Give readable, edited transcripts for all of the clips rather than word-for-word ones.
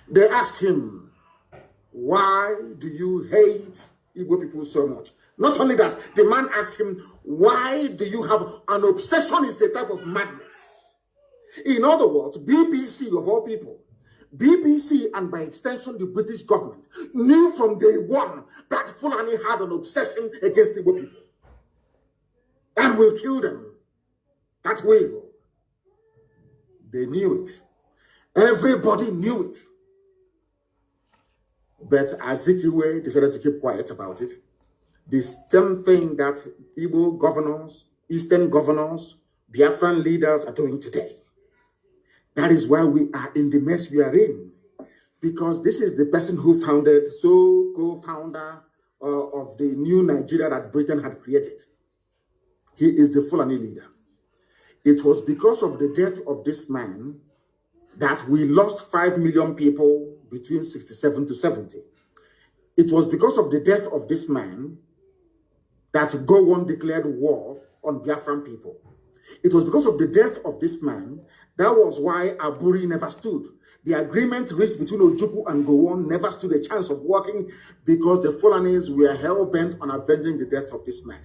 They asked him, why do you hate Igbo people so much? Not only that, the man asked him, why do you have an obsession? Is a type of madness. In other words, BBC of all people, BBC and by extension the British government knew from day one that Fulani had an obsession against Igbo people and will kill them. That will. They knew it. Everybody knew it. But Azikiwe decided to keep quiet about it. The same thing that Igbo governors, Eastern governors, Biafran leaders are doing today. That is why we are in the mess we are in. Because this is the person who founded, co-founder of the new Nigeria that Britain had created. He is the Fulani leader. It was because of the death of this man that we lost 5 million people between 67 to 70. It was because of the death of this man that Gowon declared war on Biafran people. It was because of the death of this man, that was why Aburi never stood. The agreement reached between Ojukwu and Gowon never stood a chance of working because the Fulanis were hell-bent on avenging the death of this man.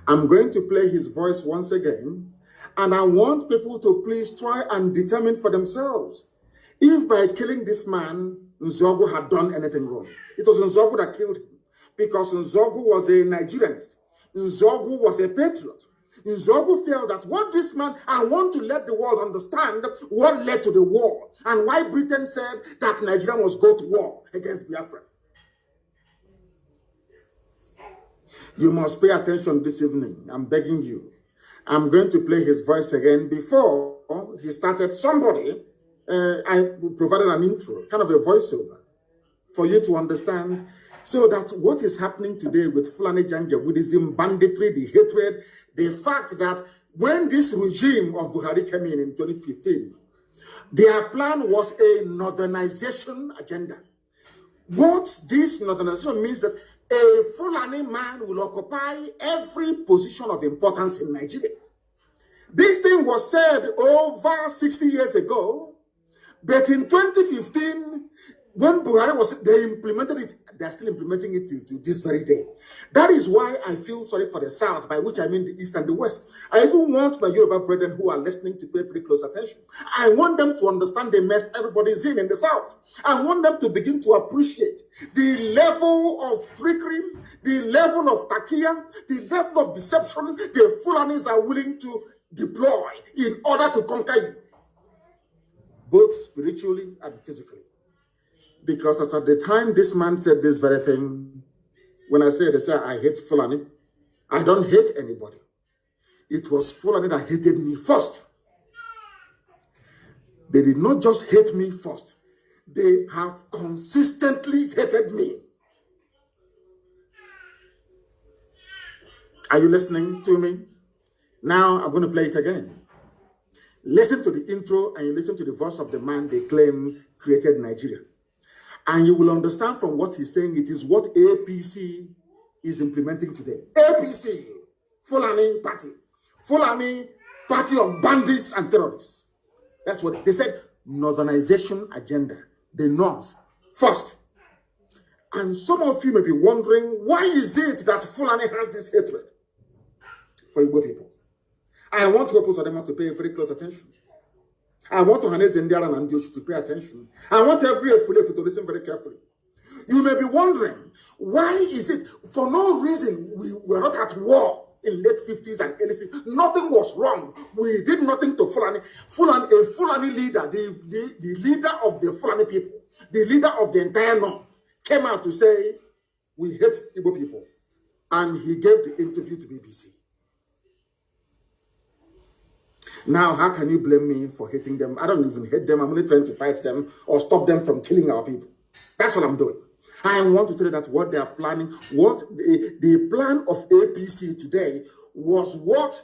I'm going to play his voice once again, and I want people to please try and determine for themselves if by killing this man, Nzeogwu had done anything wrong. It was Nzeogwu that killed him because Nzeogwu was a Nigerianist. Nzeogwu was a patriot. Nzeogwu felt that what this man, I want to let the world understand what led to the war and why Britain said that Nigeria must go to war against Biafra. You must pay attention this evening. I'm begging you. I'm going to play his voice again. Before he started, I provided an intro, kind of a voiceover, for you to understand, so that what is happening today with Fulani Janjaweedism, banditry, the hatred, the fact that when this regime of Buhari came in 2015, their plan was a northernization agenda. What this northernization means that a Fulani man will occupy every position of importance in Nigeria. This thing was said over 60 years ago, but in 2015, when Buhari was, they implemented it, they're still implementing it to this very day. That is why I feel sorry for the South, by which I mean the East and the West. I even want my Yoruba brethren who are listening to pay very close attention. I want them to understand the mess everybody's in the South. I want them to begin to appreciate the level of trickery, the level of takia, the level of deception the Fulanis are willing to deploy in order to conquer you, both spiritually and physically. Because as at the time this man said this very thing, when they say I hate Fulani, I don't hate anybody. It was Fulani that hated me first. They did not just hate me first. They have consistently hated me. Are you listening to me? Now I'm going to play it again. Listen to the intro and you listen to the voice of the man they claim created Nigeria. And you will understand from what he's saying, it is what APC is implementing today. APC, Fulani Party. Fulani Party of bandits and terrorists. That's what they said, northernization agenda. The North first. And some of you may be wondering, why is it that Fulani has this hatred for Igbo people? I want Hopos Adema to pay very close attention. I want to Hanez Ndiara and Dioshi to pay attention. I want every Efulefu to listen very carefully. You may be wondering, why is it, for no reason, we were not at war in late 50s and early 60s. Nothing was wrong. We did nothing to Fulani. A Fulani leader, the leader of the Fulani people, the leader of the entire North, came out to say, we hate Igbo people. And he gave the interview to BBC. Now, how can you blame me for hating them? I don't even hate them. I'm only trying to fight them or stop them from killing our people. That's what I'm doing. I want to tell you that what they are planning, what the plan of APC today was what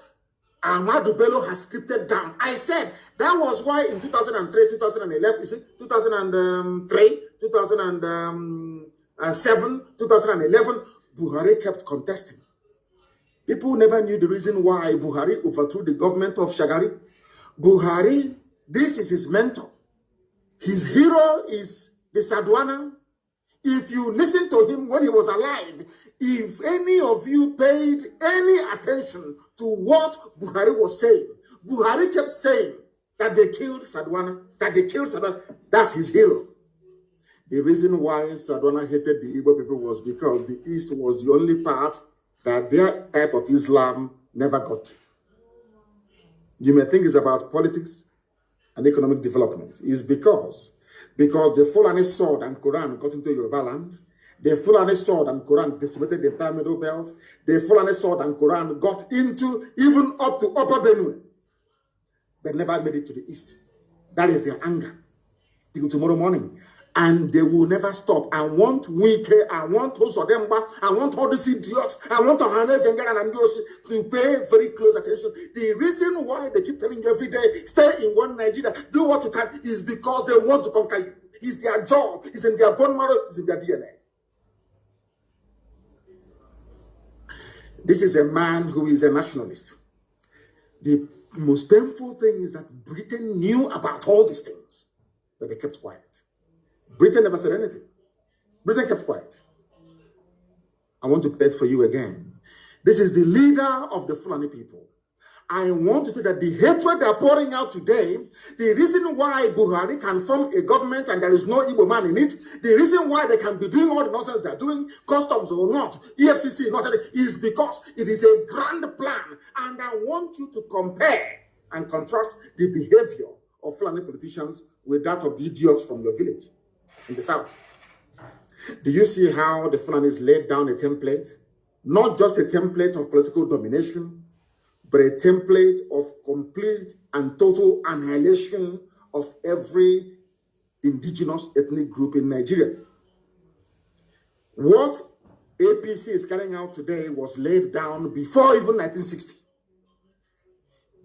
Amadu Belo has scripted down. I said that was why in 2003, 2011, 2003, 2007, 2011, Buhari kept contesting. People never knew the reason why Buhari overthrew the government of Shagari. Buhari, this is his mentor. His hero is the Sadwana. If you listen to him when he was alive, if any of you paid any attention to what Buhari was saying, Buhari kept saying that they killed Sadwana, That's his hero. The reason why Sadwana hated the Igbo people was because the East was the only part that their type of Islam never got to. You may think it's about politics and economic development. It's because the Fulani sword and Quran got into Yoruba land. The Fulani sword and Quran decimated the entire Middle Belt. The Fulani sword and Quran got into even up to Upper Benue, but never made it to the East. That is their anger till tomorrow morning. And they will never stop. I want Wike, I want Osodemba, I want all these idiots, I want Ohanes and Ndosi to pay very close attention. The reason why they keep telling you every day, stay in one Nigeria, do what you can, is because they want to conquer you. It's their job, it's in their bone marrow, it's in their DNA. This is a man who is a nationalist. The most painful thing is that Britain knew about all these things, but they kept quiet. Britain never said anything. Britain kept quiet. I want to play it for you again. This is the leader of the Fulani people. I want to say that the hatred they're pouring out today, the reason why Buhari can form a government and there is no Igbo man in it, the reason why they can be doing all the nonsense they're doing, customs or not, EFCC not, is because it is a grand plan. And I want you to compare and contrast the behavior of Fulani politicians with that of the idiots from your village in the south. Do you see how the Fulanis laid down a template? Not just a template of political domination, but a template of complete and total annihilation of every indigenous ethnic group in Nigeria. What APC is carrying out today was laid down before even 1960.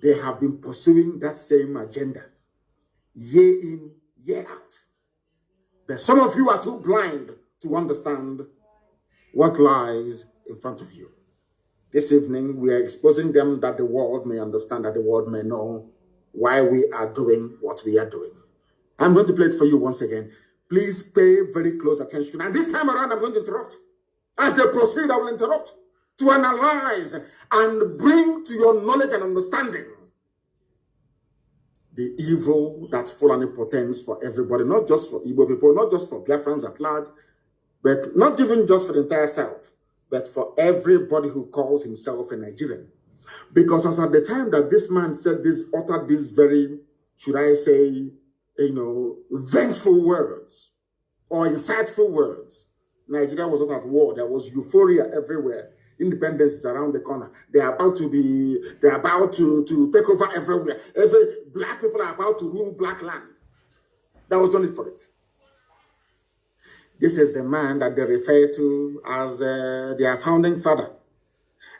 They have been pursuing that same agenda, year in, year out. But some of you are too blind to understand what lies in front of you. This evening, we are exposing them that the world may understand, that the world may know why we are doing what we are doing. I'm going to play it for you once again. Please pay very close attention. And this time around, I'm going to interrupt. As they proceed, I will interrupt to analyze and bring to your knowledge and understanding the evil that Fulani portends for everybody, not just for Igbo people, not just for Biafrans at large, but not even just for the entire South, but for everybody who calls himself a Nigerian. Because as at the time that this man said this, uttered these very, should I say, vengeful words or insightful words, Nigeria was not at war. There was euphoria everywhere. Independence is around the corner. They're about to take over everywhere. Black people are about to rule black land. That was no need for it. This is the man that they refer to as their founding father.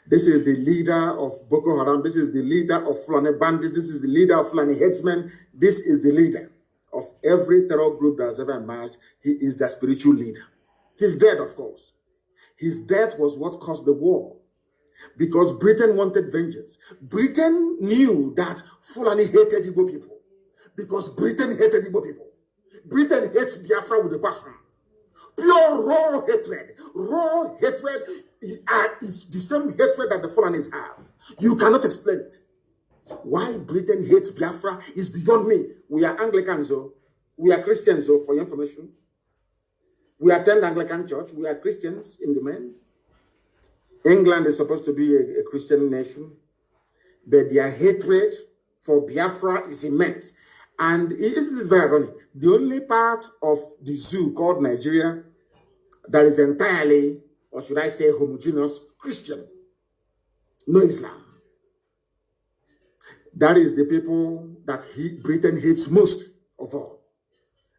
This is the leader of Boko Haram. This is the leader of Fulani bandits. This is the leader of Fulani headsmen. This is the leader of every terror group that has ever emerged. He is the spiritual leader. He's dead, of course. His death was what caused the war, because Britain wanted vengeance. Britain knew that Fulani hated Igbo people, because Britain hated Igbo people. Britain hates Biafra with a passion. Pure raw hatred. Raw hatred is the same hatred that the Fulanis have. You cannot explain it. Why Britain hates Biafra is beyond me. We are Anglicans, though. We are Christians, though, for your information. We attend Anglican church. We are Christians in the main. England is supposed to be a Christian nation, but their hatred for Biafra is immense. And isn't it very ironic? The only part of the zoo called Nigeria that is entirely, or should I say, homogeneous Christian, no Islam. That is the people that Britain hates most of all.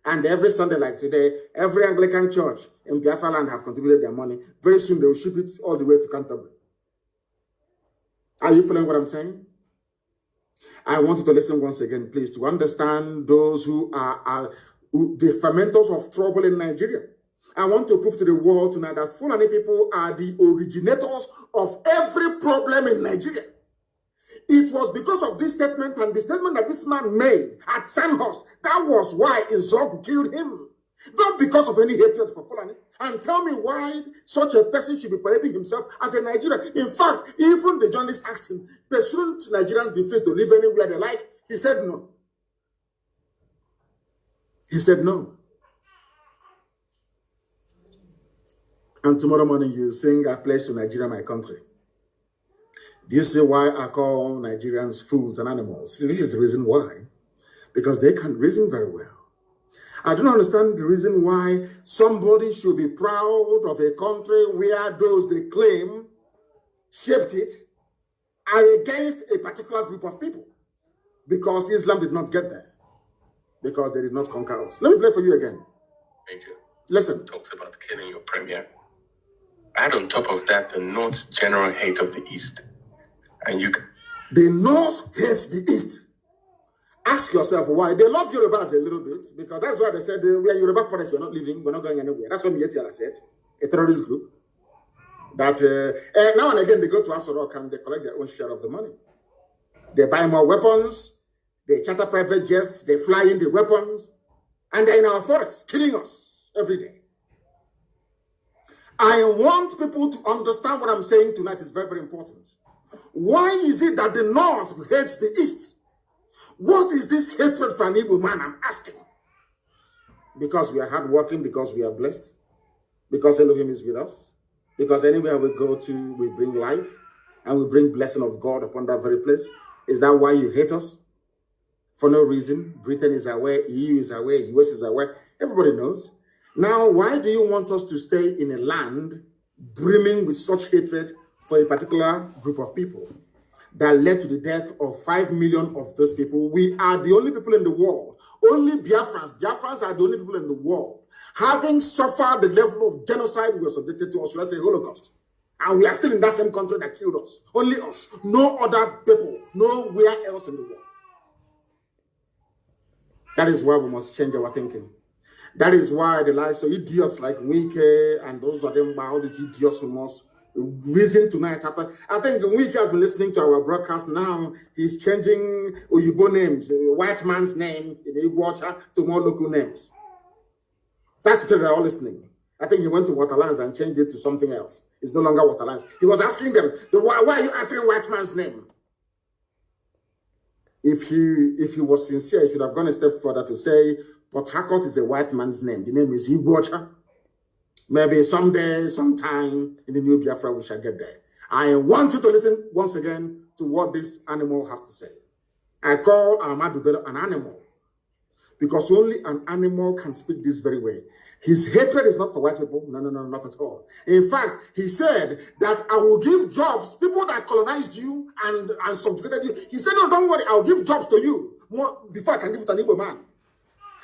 And every Sunday like today, every Anglican church in Biafra land have contributed their money. Very soon they will ship it all the way to Canterbury. Are you following what I'm saying? I want you to listen once again, please, to understand those who are the fermenters of trouble in Nigeria. I want to prove to the world tonight that Fulani people are the originators of every problem in Nigeria. It was because of this statement and the statement that this man made at Sandhurst. That was why Nzeogwu killed him. Not because of any hatred for Fulani. And tell me why such a person should be parading himself as a Nigerian. In fact, even the journalist asked him, shouldn't Nigerians be free to live anywhere they like? He said no. He said no. And tomorrow morning you sing, I pledge to Nigeria, my country. Do you see why I call Nigerians fools and animals? This is the reason why. Because they can reason very well. I don't understand the reason why somebody should be proud of a country where those they claim shaped it are against a particular group of people. Because Islam did not get there. Because they did not conquer us. Let me play for you again. Major. Listen. Talks about killing your premier. Add on top of that the North's general hate of the East. And you... The North hates the East. Ask yourself why. They love Yorubas a little bit, because that's why they said, we are Yoruba foreigners, we're not leaving, we're not going anywhere. That's what Mietiala said, a terrorist group. That now and again, they go to Asorok and they collect their own share of the money. They buy more weapons, they charter private jets, they fly in the weapons, and they're in our forests, killing us every day. I want people to understand what I'm saying tonight is very, very important. Why is it that the North hates the East? What is this hatred for an Igbo man? I'm asking. Because we are hardworking, because we are blessed, because Elohim is with us, because anywhere we go to, we bring light, and we bring blessing of God upon that very place. Is that why you hate us? For no reason. Britain is aware, EU is aware, US is aware. Everybody knows. Now, why do you want us to stay in a land brimming with such hatred for a particular group of people that led to the death of 5 million of those people? We are the only people in the world, only Biafrans are the only people in the world, having suffered the level of genocide we were subjected to, or should I say Holocaust. And we are still in that same country that killed us. Only us. No other people, nowhere else in the world. That is why we must change our thinking. That is why the likes of idiots like Wike and those of them, all these idiots who must reason tonight. After I think Wike has been listening to our broadcast now. He's changing Oyibo names, a white man's name in Igbocha to more local names. That's the thing they're all listening. I think he went to Waterlands and changed it to something else. It's no longer Waterlands. He was asking them, why are you asking white man's name? If he was sincere, he should have gone a step further to say, Port Harcourt is a white man's name. The name is Igbocha. Maybe someday, sometime in the new Biafra, we shall get there. I want you to listen once again to what this animal has to say. I call Amadu Belo an animal because only an animal can speak this very way. His hatred is not for white people. No, not at all. In fact, he said that I will give jobs to people that colonized you and subjugated you. He said, no, don't worry, I'll give jobs to you more before I can give it to an Igbo man.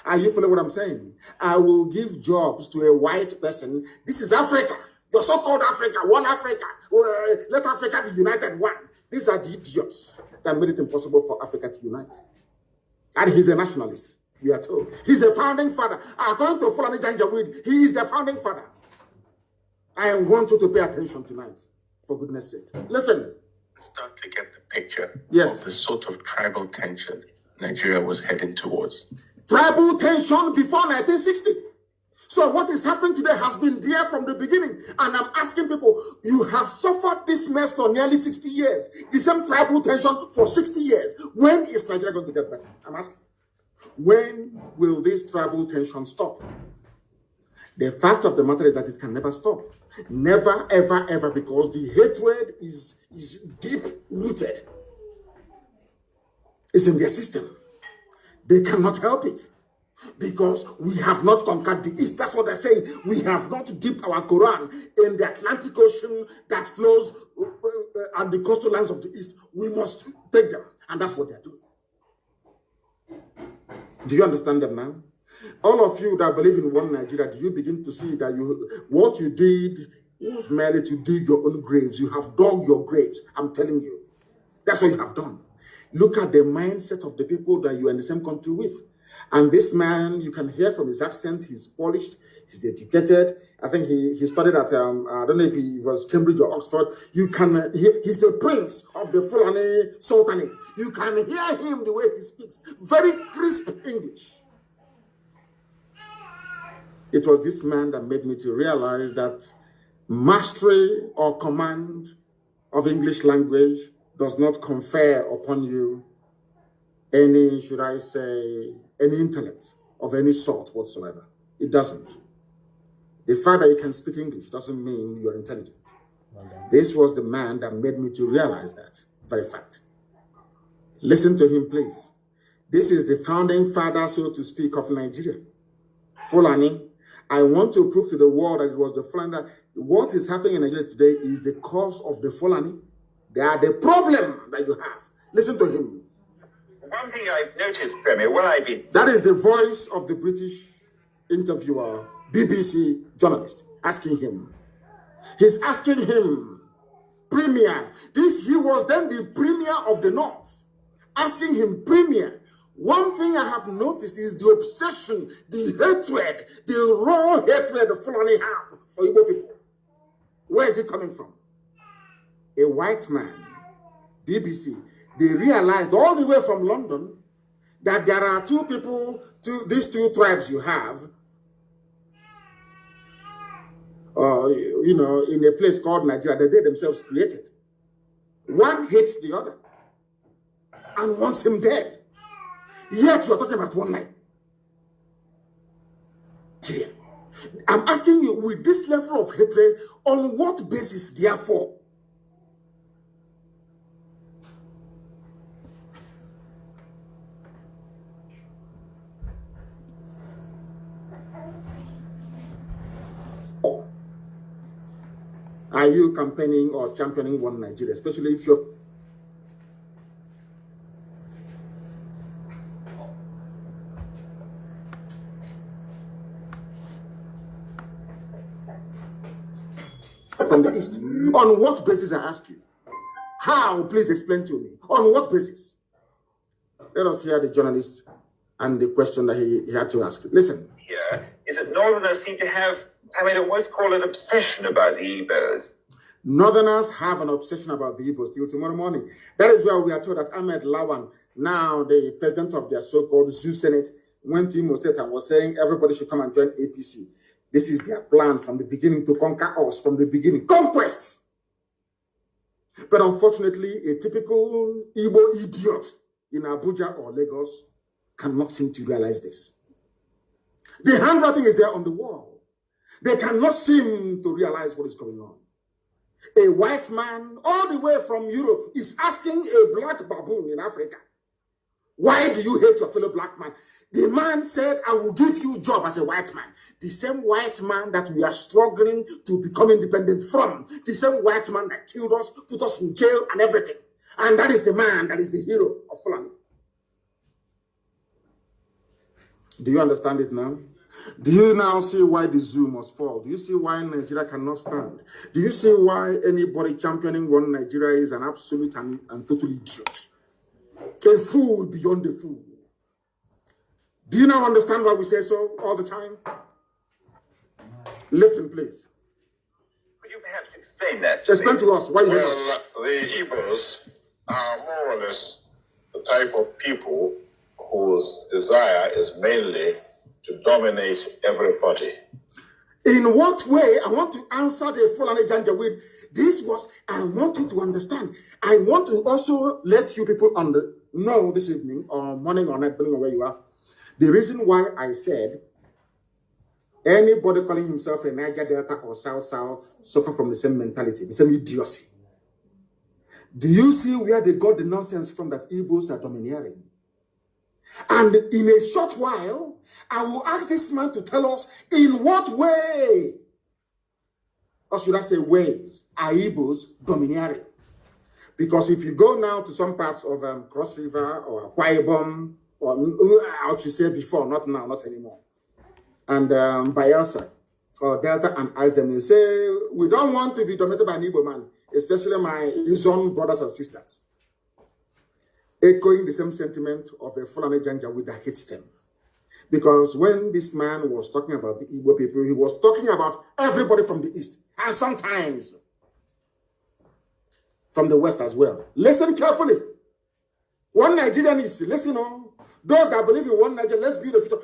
Are you following what I'm saying? I will give jobs to a white person. This is Africa. Your so-called Africa, one Africa. Let Africa be united one. These are the idiots that made it impossible for Africa to unite. And he's a nationalist, we are told. He's a founding father. According to Fulani Janjaweed, he is the founding father. I want you to pay attention tonight, for goodness sake. Listen. Start to get the picture of the sort of tribal tension Nigeria was heading towards. Tribal tension before 1960. So what is happening today has been there from the beginning. And I'm asking people, you have suffered this mess for nearly 60 years. The same tribal tension for 60 years. When is Nigeria going to get better? I'm asking. When will this tribal tension stop? The fact of the matter is that it can never stop. Never, ever, ever, because the hatred is deep-rooted. It's in their system. They cannot help it because we have not conquered the East. That's what they're saying. We have not dipped our Quran in the Atlantic Ocean that flows on the coastal lands of the East. We must take them. And that's what they're doing. Do you understand them now? All of you that believe in one Nigeria, do you begin to see that what you did was merely to dig your own graves? You have dug your graves. I'm telling you. That's what you have done. Look at the mindset of the people that you are in the same country with. And this man, you can hear from his accent, he's polished, he's educated. I think he studied at, I don't know if he was Cambridge or Oxford. You can hear, he's a prince of the Fulani Sultanate. You can hear him the way he speaks. Very crisp English. It was this man that made me to realize that mastery or command of English language does not confer upon you any, should I say, any intellect of any sort whatsoever. It doesn't. The fact that you can speak English doesn't mean you're intelligent. This was the man that made me to realize that very fact. Listen to him, please. This is the founding father, so to speak, of Nigeria. Fulani. I want to prove to the world that it was the Fulani. What is happening in Nigeria today is the cause of the Fulani. They are the problem that you have. Listen to him. One thing I've noticed, Premier, when I've been... That is the voice of the British interviewer, BBC journalist, asking him. He's asking him, Premier, he was then the Premier of the North, asking him, Premier, one thing I have noticed is the obsession, the hatred, the raw hatred the Fulani have for Igbo people. Where is it coming from? A white man, BBC, they realized all the way from London that there are two people, these two tribes you have, in a place called Nigeria that they themselves created. One hates the other and wants him dead. Yet you're talking about one line. I'm asking you, with this level of hatred, on what basis, therefore? Are you campaigning or championing one Nigeria, especially if you're... from the East? On what basis, I ask you? How? Please explain to me. On what basis? Let us hear the journalist and the question that he had to ask. Listen. Here is that Northerners seem to have, I mean, what's called an obsession about the Igbos. Northerners have an obsession about the Igbos till tomorrow morning. That is where we are told that Ahmed Lawan, now the president of their so-called Zoo Senate, went to Imo State and was saying everybody should come and join APC. This is their plan from the beginning to conquer us from the beginning. Conquest! But unfortunately, a typical Igbo idiot in Abuja or Lagos cannot seem to realize this. The handwriting is there on the wall. They cannot seem to realize what is going on. A white man all the way from Europe is asking a black baboon in Africa, why do you hate your fellow black man? The man said, I will give you a job as a white man. The same white man that we are struggling to become independent from. The same white man that killed us, put us in jail and everything. And that is the man that is the hero of Fulani. Do you understand it now? Do you now see why the zoo must fall? Do you see why Nigeria cannot stand? Do you see why anybody championing one Nigeria is an absolute and total idiot? A fool beyond the fool. Do you now understand why we say so all the time? Listen, please. Could you perhaps explain that? Explain to us why you hate us. Well, the Igbos are more or less the type of people whose desire is mainly to dominate everybody. In what way? I want to answer the Fulani Janjaweed. This was, I want you to understand. I want to also let you people know this evening or morning or night, depending on where you are, the reason why I said anybody calling himself a Niger Delta or South suffer from the same mentality, the same idiocy. Do you see where they got the nonsense from that Igbos are domineering? And in a short while, I will ask this man to tell us in what way, or should I say ways, are Igbos domineering? Because if you go now to some parts of Cross River or Akwa Ibom, or I should say before, not now, not anymore, and Bayelsa or Delta, and ask them, they say, we don't want to be dominated by an Igbo man, especially his own brothers and sisters. Echoing the same sentiment of a Fulani Janjaweed that hates them. Because when this man was talking about the Igbo people, he was talking about everybody from the East, and sometimes from the West as well. Listen carefully. One Nigerian is, listen on. Those that believe in one Nigeria, let's build a future.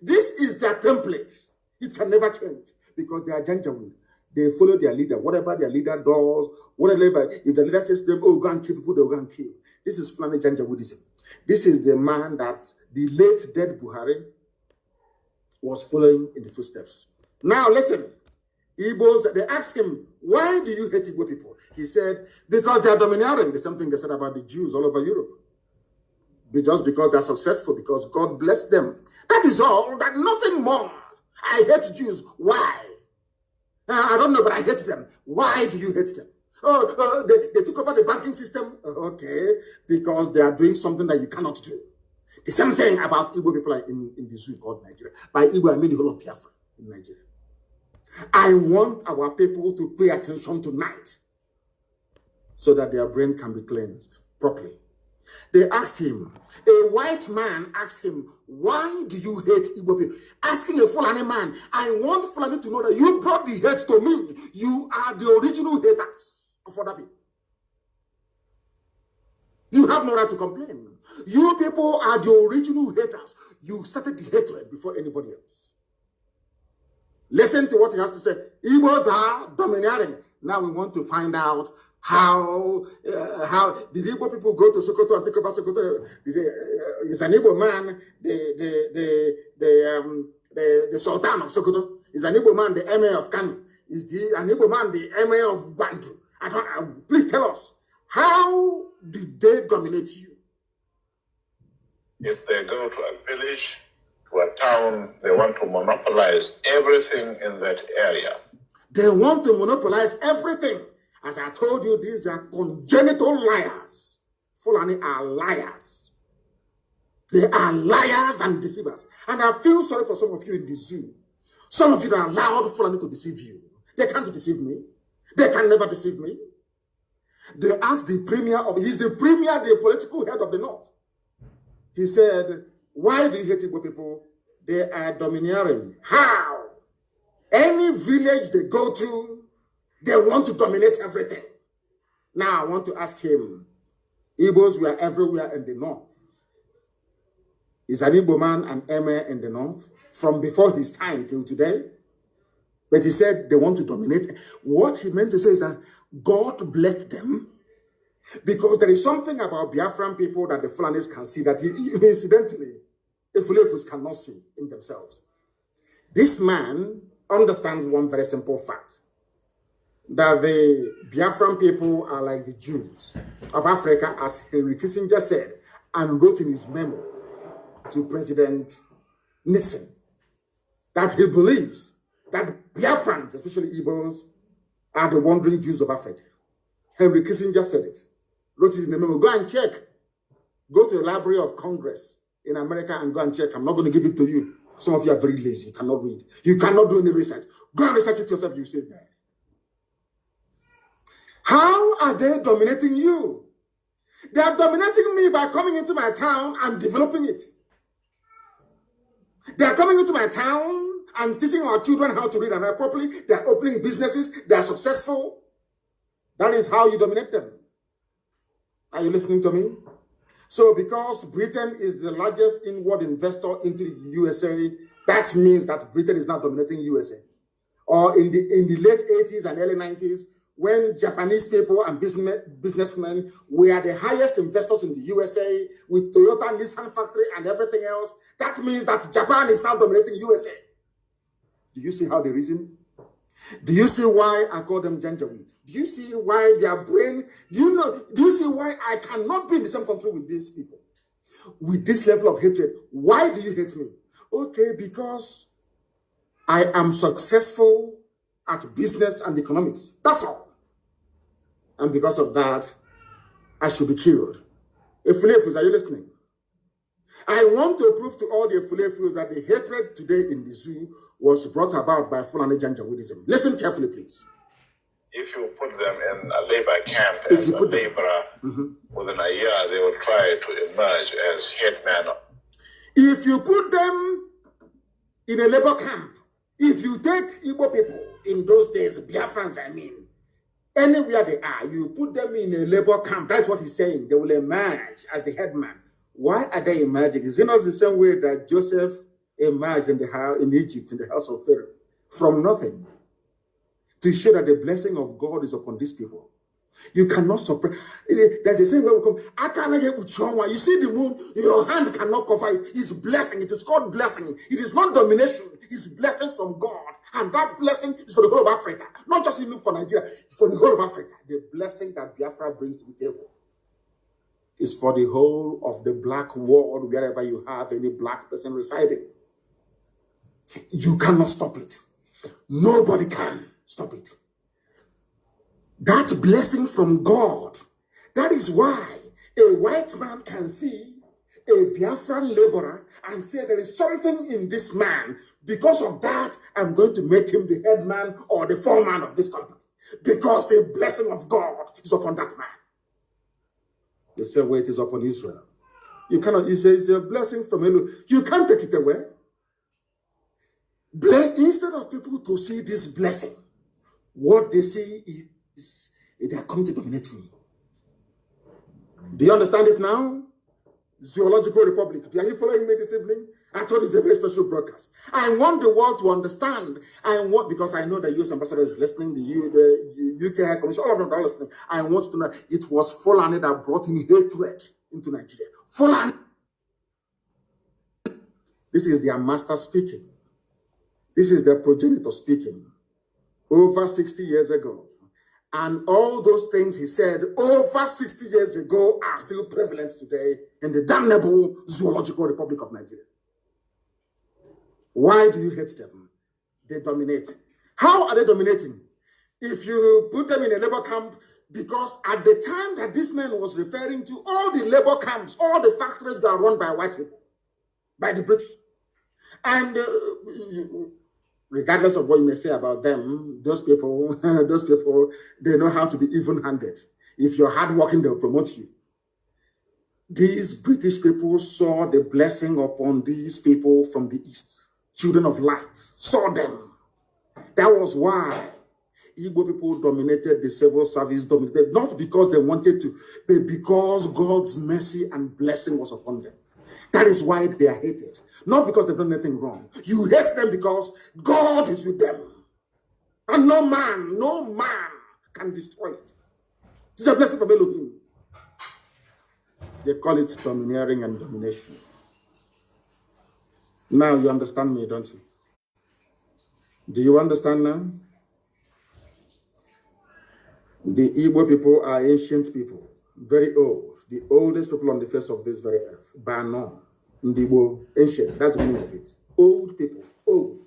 This is their template. It can never change because they are Janjaweed. They follow their leader. Whatever their leader does, whatever, if the leader says to them, oh, go and kill people, they'll go and kill. This is Fulani Janjaweedism. This is the man that the late dead Buhari was following in the footsteps. Now listen, Igbos, they asked him, why do you hate Igbo people? He said, because they are domineering. The same thing they said about the Jews all over Europe. Just because they're successful, because God blessed them. That is all, that nothing more. I hate Jews. Why? I don't know, but I hate them. Why do you hate them? Oh, they took over the banking system. Okay, because they are doing something that you cannot do. The same thing about Igbo people in the zoo called Nigeria. By Igbo, I mean the whole of Biafra in Nigeria. I want our people to pay attention tonight so that their brain can be cleansed properly. They asked him, a white man asked him, why do you hate Igbo people? Asking a Fulani man, I want Fulani to know that you brought the hate to me. You are the original haters of other people. You have no right to complain. You people are the original haters. You started the hatred before anybody else. Listen to what he has to say. Igbos are domineering. Now we want to find out how did Igbo people go to Sokoto and take over Sokoto? Is an Igbo man the Sultan of Sokoto? Is an Igbo man the Emir of Kanu? Is an Igbo man the Emir of Bantu? Please tell us, how did they dominate you? If they go to a village, to a town, they want to monopolize everything in that area. They want to monopolize everything. As I told you, these are congenital liars. Fulani are liars. They are liars and deceivers. And I feel sorry for some of you in the zoo. Some of you that allowed Fulani to deceive you. They can't deceive me. They can never deceive me. They asked the premier he's the premier, the political head of the North. He said, why do you hate Igbo people? They are domineering. How? Any village they go to, they want to dominate everything. Now I want to ask him, Igbos were everywhere in the North. Is an Igbo man an emir in the North from before his time till today? But he said they want to dominate. What he meant to say is that God blessed them because there is something about Biafran people that the Fulanis can see that incidentally, the Fulefus cannot see in themselves. This man understands one very simple fact, that the Biafran people are like the Jews of Africa, as Henry Kissinger said and wrote in his memo to President Nixon, that he believes that Biafrans, especially Igbos, are the wandering Jews of Africa. Henry Kissinger said it, wrote it in the memo. Go and check. Go to the Library of Congress in America and go and check. I'm not going to give it to you. Some of you are very lazy. You cannot read. You cannot do any research. Go and research it yourself. You say that. How are they dominating you? They are dominating me by coming into my town and developing it. They are coming into my town and teaching our children how to read and write properly. They are opening businesses. They are successful. That is how you dominate them. Are you listening to me? So because Britain is the largest inward investor into the USA, that means that Britain is now dominating USA. Or in the late 80s and early 90s, when Japanese people and businessmen were the highest investors in the USA with Toyota, Nissan factory and everything else, that means that Japan is now dominating USA. Do you see how they reason? Do you see why I call them Janjaweed? Do you see why their brain, do you see why I cannot be in the same country with these people? With this level of hatred. Why do you hate me? Okay, because I am successful at business and economics. That's all. And because of that, I should be killed. Efulefus, are you listening? I want to prove to all the Efulefus that the hatred today in the zoo was brought about by Fulani Janjaweedism. Listen carefully, please. If you put them in a labor camp as a laborer, within a year they will try to emerge as headman. If you put them in a labor camp. If you take Igbo people in those days, Biafrans, I mean, anywhere they are, you put them in a labor camp. That's what he's saying. They will emerge as the headman. Why are they emerging? Is it not the same way that Joseph emerged in Egypt, in the house of Pharaoh, from nothing, to show that the blessing of God is upon these people? You cannot suppress. There's a saying where we come. I cannot get with someone. You see the moon, your hand cannot cover it. It's blessing. It is called blessing. It is not domination. It's blessing from God. And that blessing is for the whole of Africa. Not just even for Nigeria, it's for the whole of Africa. The blessing that Biafra brings to the table is for the whole of the black world, wherever you have any black person residing. You cannot stop it. Nobody can stop it. That blessing from God, that is why a white man can see a Biafran laborer and say there is something in this man. Because of that, I'm going to make him the head man or the foreman of this company. Because the blessing of God is upon that man. The same way it is upon Israel. You cannot, he says, it's a blessing from Elu. You can't take it away. Instead of people to see this blessing, what they see is they are coming to dominate me. Do you understand it now? Zoological Republic. Are you following me this evening? I thought it's a very special broadcast. I want the world to understand. Because I know the US ambassador is listening, the UK High Commission, all of them are listening. I want to know it was Fulani that brought in hatred into Nigeria. Fulani. This is their master speaking. This is their progenitor speaking. Over 60 years ago. And all those things he said over 60 years ago are still prevalent today in the damnable Zoological Republic of Nigeria. Why do you hate them? They dominate. How are they dominating? If you put them in a labor camp, because at the time that this man was referring to, all the labor camps, all the factories that are run by white people, by the British. And regardless of what you may say about them, those people, they know how to be even-handed. If you're hardworking, they'll promote you. These British people saw the blessing upon these people from the East. Children of light, saw them. That was why Igbo people dominated the civil service, not because they wanted to, but because God's mercy and blessing was upon them. That is why they are hated. Not because they've done anything wrong. You hate them because God is with them. And no man can destroy it. It's a blessing from Elohim. They call it domineering and domination. Now you understand me, don't you? Do you understand now? The Igbo people are ancient people, very old, the oldest people on the face of this very earth. Bano, Ndibo, ancient, that's the meaning of it. Old people, old.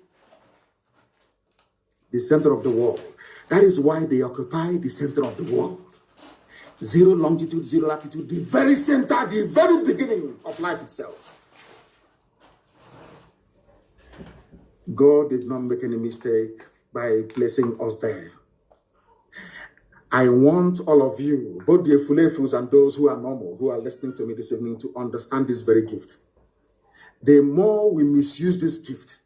The center of the world. That is why they occupy the center of the world. Zero longitude, zero latitude, the very center, the very beginning of life itself. God did not make any mistake by placing us there. I want all of you, both the Efulefus and those who are normal, who are listening to me this evening, to understand this very gift. The more we misuse this gift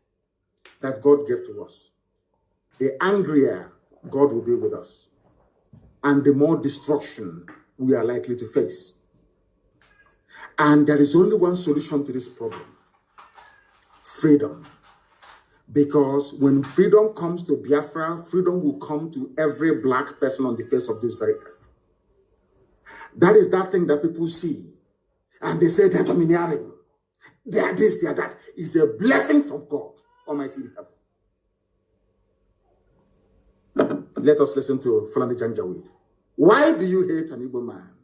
that God gave to us, the angrier God will be with us, and the more destruction we are likely to face. And there is only one solution to this problem: freedom. Because when freedom comes to Biafra, freedom will come to every black person on the face of this very earth. That is that thing that people see. And they say they're domineering. They are this, they are that. It's a blessing from God Almighty in heaven. Let us listen to Fulani Janjaweed. Why do you hate an Igbo man?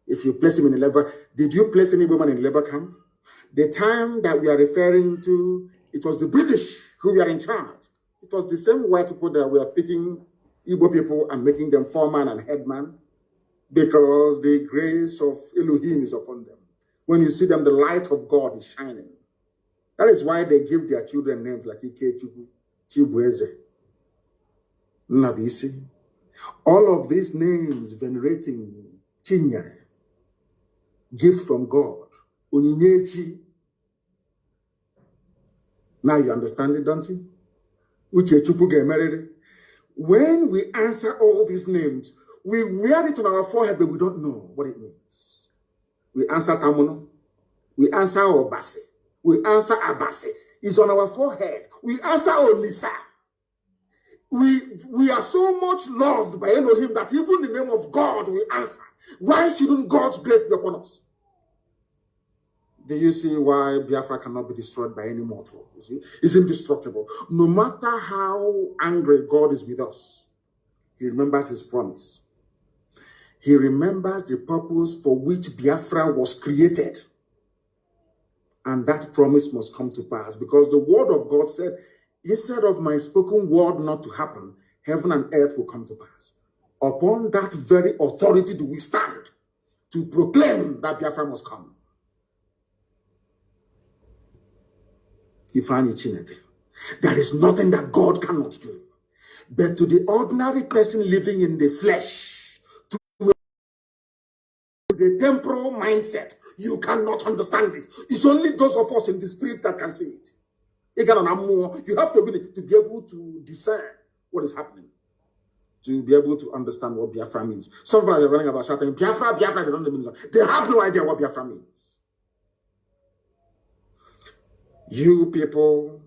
If you place him in a labor, did you place an Igbo man in a labor camp? The time that we are referring to, it was the British who were in charge. It was the same white people that were picking Igbo people and making them foreman and headman, because the grace of Elohim is upon them. When you see them, the light of God is shining. That is why they give their children names like Ikechukwu, Chibueze, Nabisi. All of these names venerating Chinya, gift from God, Onyinyechi. Now you understand it, don't you? Uche Chukwu Gemerere. When we answer all these names, we wear it on our forehead, but we don't know what it means. We answer Tamuno. We answer Obase. We answer Abase. It's on our forehead. We answer Onisa. We are so much loved by Elohim that even in the name of God we answer. Why shouldn't God's grace be upon us? Do you see why Biafra cannot be destroyed by any mortal? You see, it's indestructible. No matter how angry God is with us, he remembers his promise. He remembers the purpose for which Biafra was created. And that promise must come to pass, because the word of God said, instead of my spoken word not to happen, heaven and earth will come to pass. Upon that very authority do we stand to proclaim that Biafra must come. Ifeanyi Chineke. There is nothing that God cannot do. But to the ordinary person living in the flesh, to the temporal mindset, you cannot understand it. It's only those of us in the spirit that can see it. You have to be able to discern what is happening, to be able to understand what Biafra means. Some people are running about shouting, Biafra, Biafra, they don't mean God. They have no idea what Biafra means. You people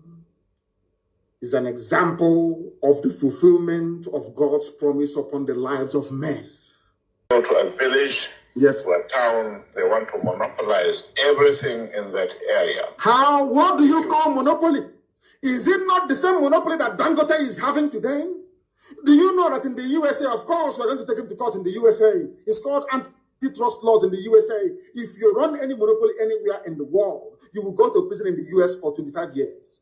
is an example of the fulfillment of God's promise upon the lives of men. Go to a village, yes, to a town, they want to monopolize everything in that area. How? What do you call monopoly? Is it not the same monopoly that Dangote is having today? Do you know that in the USA, of course, we're going to take him to court in the USA. It's called antitrust laws in the USA. If you run any monopoly anywhere in the world, you will go to prison in the US for 25 years.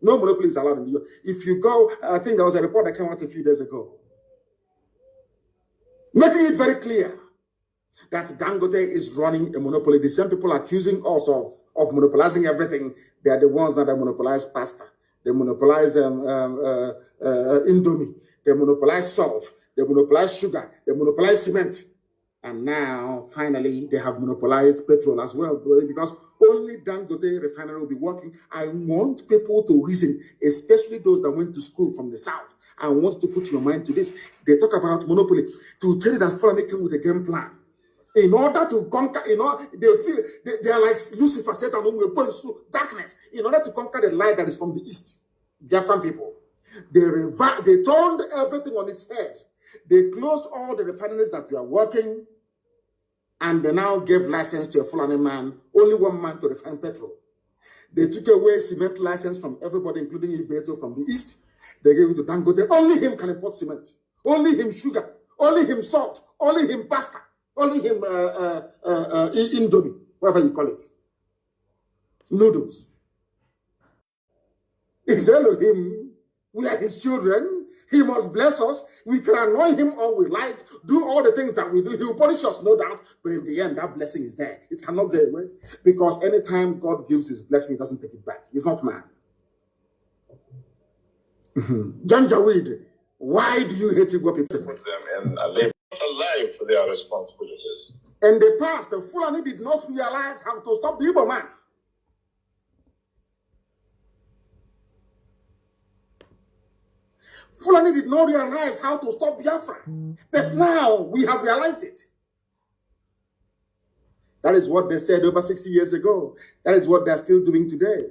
No monopoly is allowed in the US. If you go, I think there was a report that came out a few days ago, making it very clear that Dangote is running a monopoly. The same people accusing us of monopolizing everything, they are the ones that monopolize pasta. They monopolize Indomie. They monopolize salt. They monopolize sugar. They monopolize cement. And now, finally, they have monopolized petrol as well, because only Dangote refinery will be working. I want people to reason, especially those that went to school from the south. I want to put your mind to this. They talk about monopoly to tell you that Fulani came with a game plan. In order to conquer, they feel they are like Lucifer, Satan, who will pursue darkness. In order to conquer the light that is from the east, Biafran people, they turned everything on its head. They closed all the refineries that were working, and they now gave license to a Fulani man, only one man to refine petrol. They took away cement license from everybody, including Ibeto from the east. They gave it to Dangote. Only him can import cement. Only him sugar. Only him salt. Only him pasta. Only him Indomie, whatever you call it. Noodles. It's Elohim. We are his children. He must bless us. We can annoy him all we like, do all the things that we do. He will punish us, no doubt. But in the end, that blessing is there. It cannot go away. Because anytime God gives his blessing, he doesn't take it back. He's not man. Janjaweed, why do you hate Igbo people? Put them in a labor alive to their responsibilities. In the past, the Fulani did not realize how to stop the Igbo man. Fulani did not realize how to stop Biafra. But now we have realized it. That is what they said over 60 years ago. That is what they're still doing today.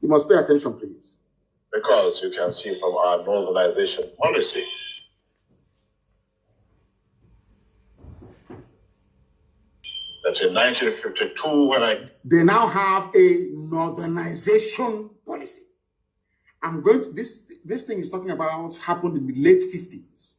You must pay attention, please. Because you can see from our northernization policy that in 1952, they now have a northernization policy. I'm going to this thing is talking about happened in the late 50s,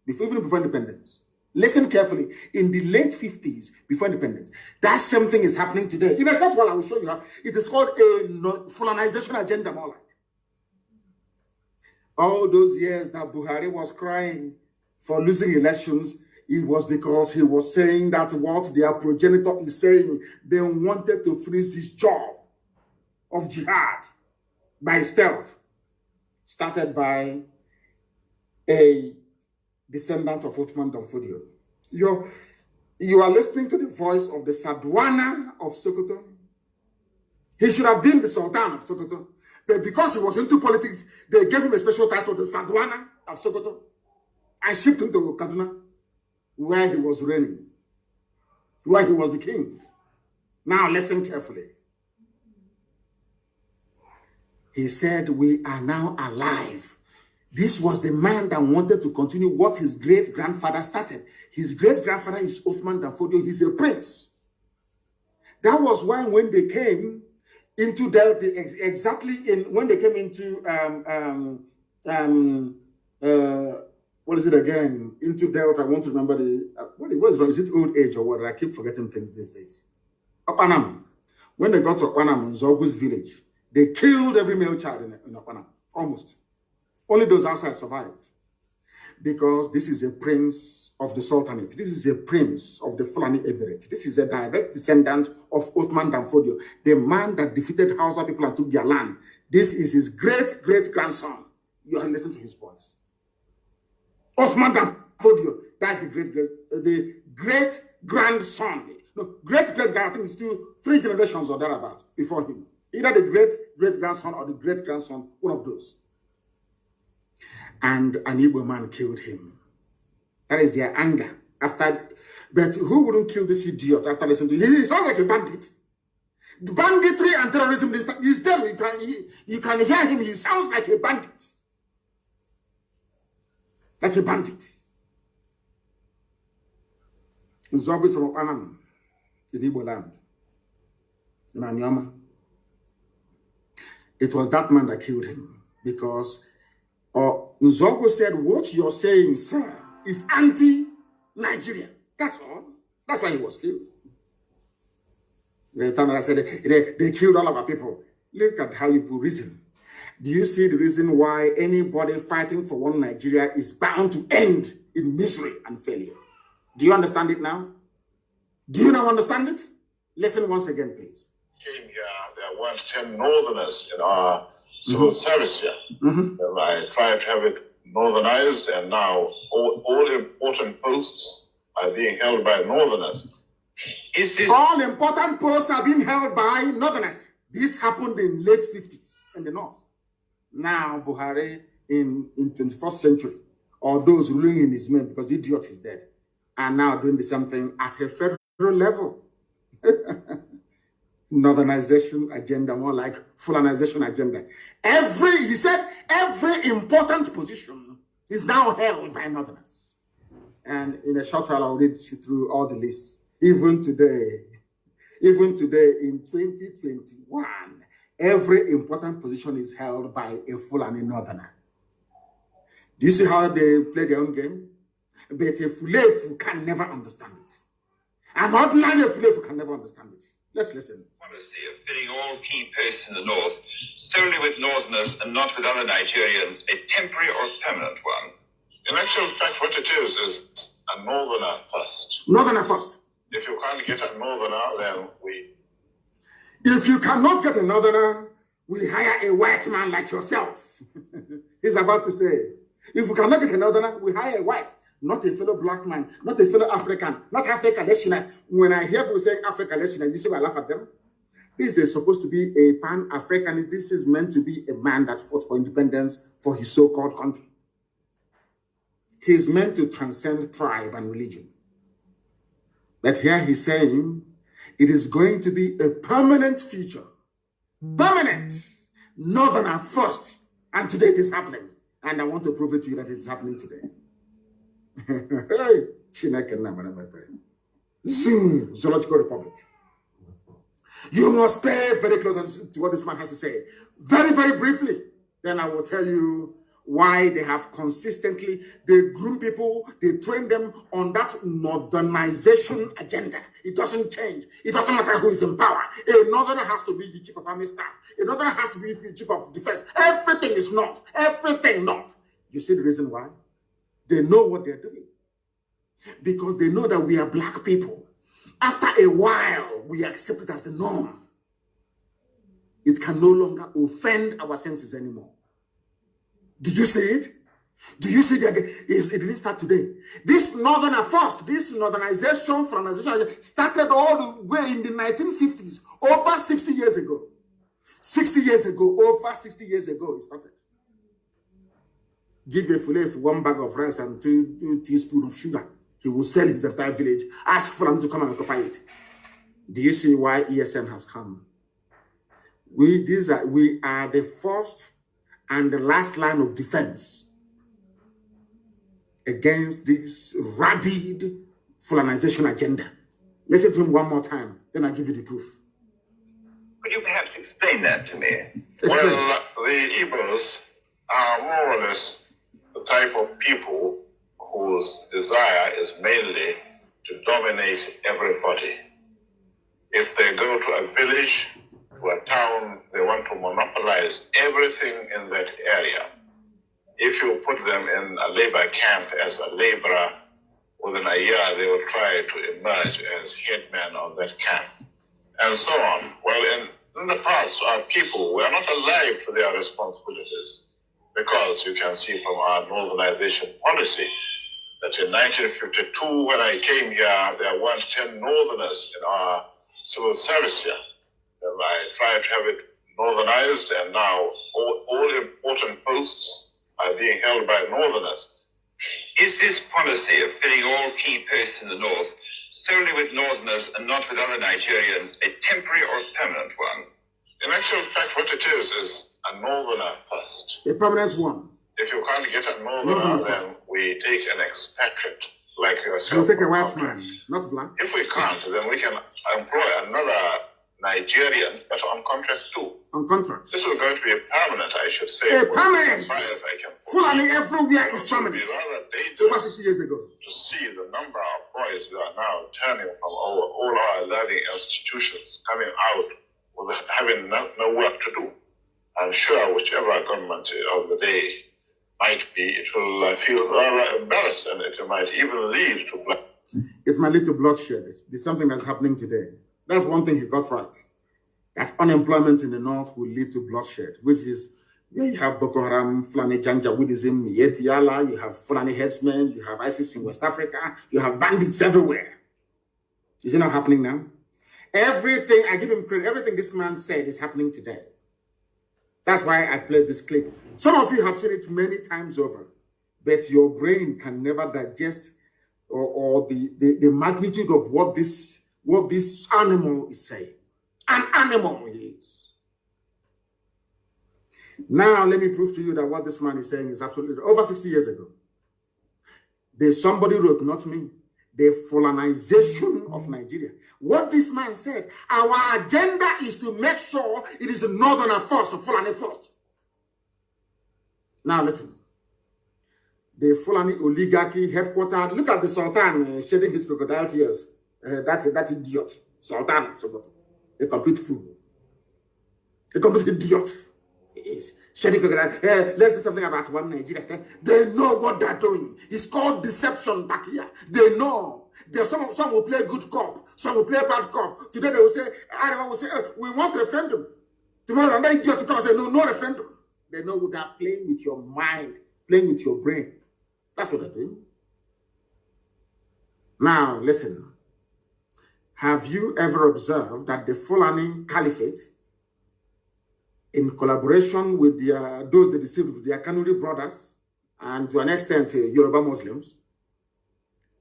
even before independence. Listen carefully. In the late 50s, before independence, that same thing is happening today. In a short while, I will show you how. It is called a Fulanization agenda, more like. All those years that Buhari was crying for losing elections, it was because he was saying that what their progenitor is saying, they wanted to finish this job of jihad by stealth, started by a descendant of Uthman Danfodio. You are listening to the voice of the Sadwana of Sokoto. He should have been the Sultan of Sokoto. But because he was into politics, they gave him a special title, the Sadwana of Sokoto, and shipped him to Kaduna, where he was reigning, where he was the king. Now listen carefully. He said, we are now alive. This was the man that wanted to continue what his great-grandfather started. His great-grandfather is Othman Danfodio. He's a prince. That was why when they came into Delta, when they came into, what is it again? Into Delta, I want to remember what is wrong? Is it old age or what? I keep forgetting things these days. Opanam. When they got to Opanam, Nzeogwu's village, they killed every male child in Opanam, almost. Only those outside survived. Because this is a prince of the Sultanate. This is a prince of the Fulani Emirate. This is a direct descendant of Othman Danfodio, the man that defeated Hausa people and took their land. This is his great-great-grandson. You are listening to his voice. Othman Danfodio, that's the great-grandson. No, great-great-grand, I think it's 3 generations or thereabout before him. Either the great-great-grandson or the great-grandson, one of those. And an Igbo man killed him. That is their anger. But who wouldn't kill this idiot after listening to him? He sounds like a bandit. The banditry and terrorism is them. You can hear him. He sounds like a bandit. Like a bandit. Nzeogwu from Opanam, in Igbo land, in Anyama. It was that man that killed him because Nzeogwu said, what you're saying, sir, is anti-Nigerian. That's all. That's why he was killed. The time I said they killed all of our people. Look at how you reason. Do you see the reason why anybody fighting for one Nigeria is bound to end in misery and failure? Do you understand it now? Do you now understand it? Listen once again, please. Came here, there weren't 10 northerners in our civil service here. And I tried to have it northernized, and now all important posts are being held by northerners. All important posts are being held by northerners. This happened in late 50s in the north. Now Buhari in 21st century, or those ruling in his name because the idiot is dead, are now doing the same thing at a federal level. Northernization agenda, more like Fulanization agenda. He said every important position is now held by northerners. And in a short while, I'll read you through all the lists. Even today in 2021, every important position is held by a Fulani northerner. Do you see how they play their own game? But a Fulefu can never understand it. An ordinary Fulefu can never understand it. Let's listen. Policy of filling all key posts in the north solely with northerners and not with other Nigerians, a temporary or permanent one. In actual fact, what it is a northerner first. Northerner first. If you can't get a northerner, then If you cannot get a northerner, we hire a white man like yourself. He's about to say, if we cannot get a northerner, we hire a white. Not a fellow black man, not a fellow African, not Africa, let's unite. When I hear people saying Africa, let's unite, you see why I laugh at them? This is supposed to be a pan-Africanist. This is meant to be a man that fought for independence for his so-called country. He's meant to transcend tribe and religion. But here he's saying it is going to be a permanent feature. Permanent. Northerner first. And today it is happening. And I want to prove it to you that it is happening today. Zoological Republic. You must pay very close attention to what this man has to say. Very, very briefly. Then I will tell you why they have consistently, they groom people, they train them on that northernization agenda. It doesn't change. It doesn't matter who is in power. A northerner has to be the chief of army staff. A northerner has to be the chief of defense. Everything is north. Everything north. You see the reason why? They know what they're doing. Because they know that we are black people. After a while, we accept it as the norm. It can no longer offend our senses anymore. Did you see it? Do you see that it didn't start today? This northerner first, this northernization, colonization started all the way in the 1950s, over 60 years ago. 60 years ago, over 60 years ago, it started. Give a Fulef 1 bag of rice and 2 teaspoons of sugar. He will sell his entire village. Ask for them to come and occupy it. Do you see why ESN has come? We are the first and the last line of defense against this rabid Fulanization agenda. Listen to him one more time, then I'll give you the proof. Could you perhaps explain that to me? Explain. Well, the Igbos are more or less the type of people whose desire is mainly to dominate everybody. If they go to a village, to a town, they want to monopolize everything in that area. If you put them in a labor camp as a laborer, within a year they will try to emerge as headmen of that camp, and so on. Well, in the past, our people were not alive to their responsibilities, because you can see from our northernization policy that in 1952, when I came here, there weren't 10 northerners in our civil service here. And I tried to have it northernized, and now all important posts are being held by northerners. Is this policy of filling all key posts in the north solely with northerners and not with other Nigerians a temporary or permanent one? In actual fact, what it is a northerner first. A permanent one. If you can't get a northerner, then we take an expatriate like yourself. You'll take a white man, not black. If we can't, then we can employ another Nigerian, but on contract too. On contract. This is going to be a permanent, I should say. A permanent! As far as I can Fulani everywhere is it would permanent. be rather Over dangerous 60 years ago. to see the number of boys who are now turning from all our learning institutions, coming out with having no work to do. I'm sure whichever government of the day might be, it will feel rather embarrassed, and it might even lead to blood. It might lead to bloodshed. It's something that's happening today. That's one thing he got right. That unemployment in the north will lead to bloodshed, which is where you have Boko Haram, Fulani Janjaweedism, Yetiala, you have Fulani headsmen, you have ISIS in West Africa, you have bandits everywhere. Is it not happening now? Everything, I give him credit, everything this man said is happening today. That's why I played this clip. Some of you have seen it many times over, but your brain can never digest or the magnitude of what this animal is saying. An animal he is. Now, let me prove to you that what this man is saying is absolutely over 60 years ago. Somebody wrote, not me, the Fulanization of Nigeria. What this man said, our agenda is to make sure it is northerner first, Fulani first. Now listen. The Fulani oligarchy headquartered, look at the Sultan shedding his crocodile tears. That idiot, Sultan Sokoto, a complete fool. A complete idiot. He is shedding crocodile. Let's do something about one Nigeria. They know what they're doing. It's called deception back here. They know. There's some will play good cop, some will play bad cop. Today they will say, everyone will say, we want referendum. Tomorrow another idiot to come and say, no referendum. They know they're playing with your mind, playing with your brain. That's what they're doing. Now, listen. Have you ever observed that the Fulani Caliphate, in collaboration with those they deceived with their Kanuri brothers, and to an extent Yoruba Muslims,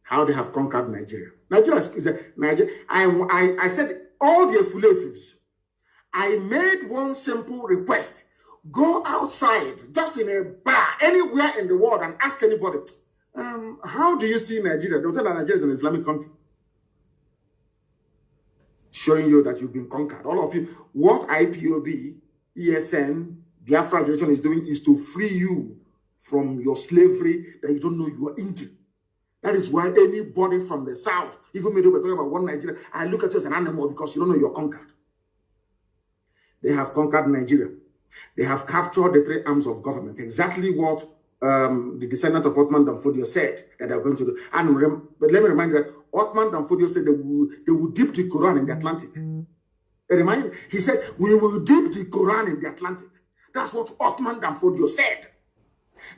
how they have conquered Nigeria? Nigeria is Nigeria. I said all the Fulefus. I made one simple request. Go outside, just in a bar, anywhere in the world, and ask anybody, how do you see Nigeria? They'll tell that Nigeria is an Islamic country. Showing you that you've been conquered. All of you. What IPOB, ESN, Biafra generation is doing is to free you from your slavery that you don't know you are into. That is why anybody from the south, even me, we're talking about one Nigeria, I look at you as an animal because you don't know you're conquered. They have conquered Nigeria. They have captured the 3 arms of government. Exactly what the descendant of Othman Danfodio said that they're going to do. But let me remind you that Othman Danfodio said they will dip the Quran in the Atlantic. He said, we will dip the Quran in the Atlantic. That's what Othman Danfodio said.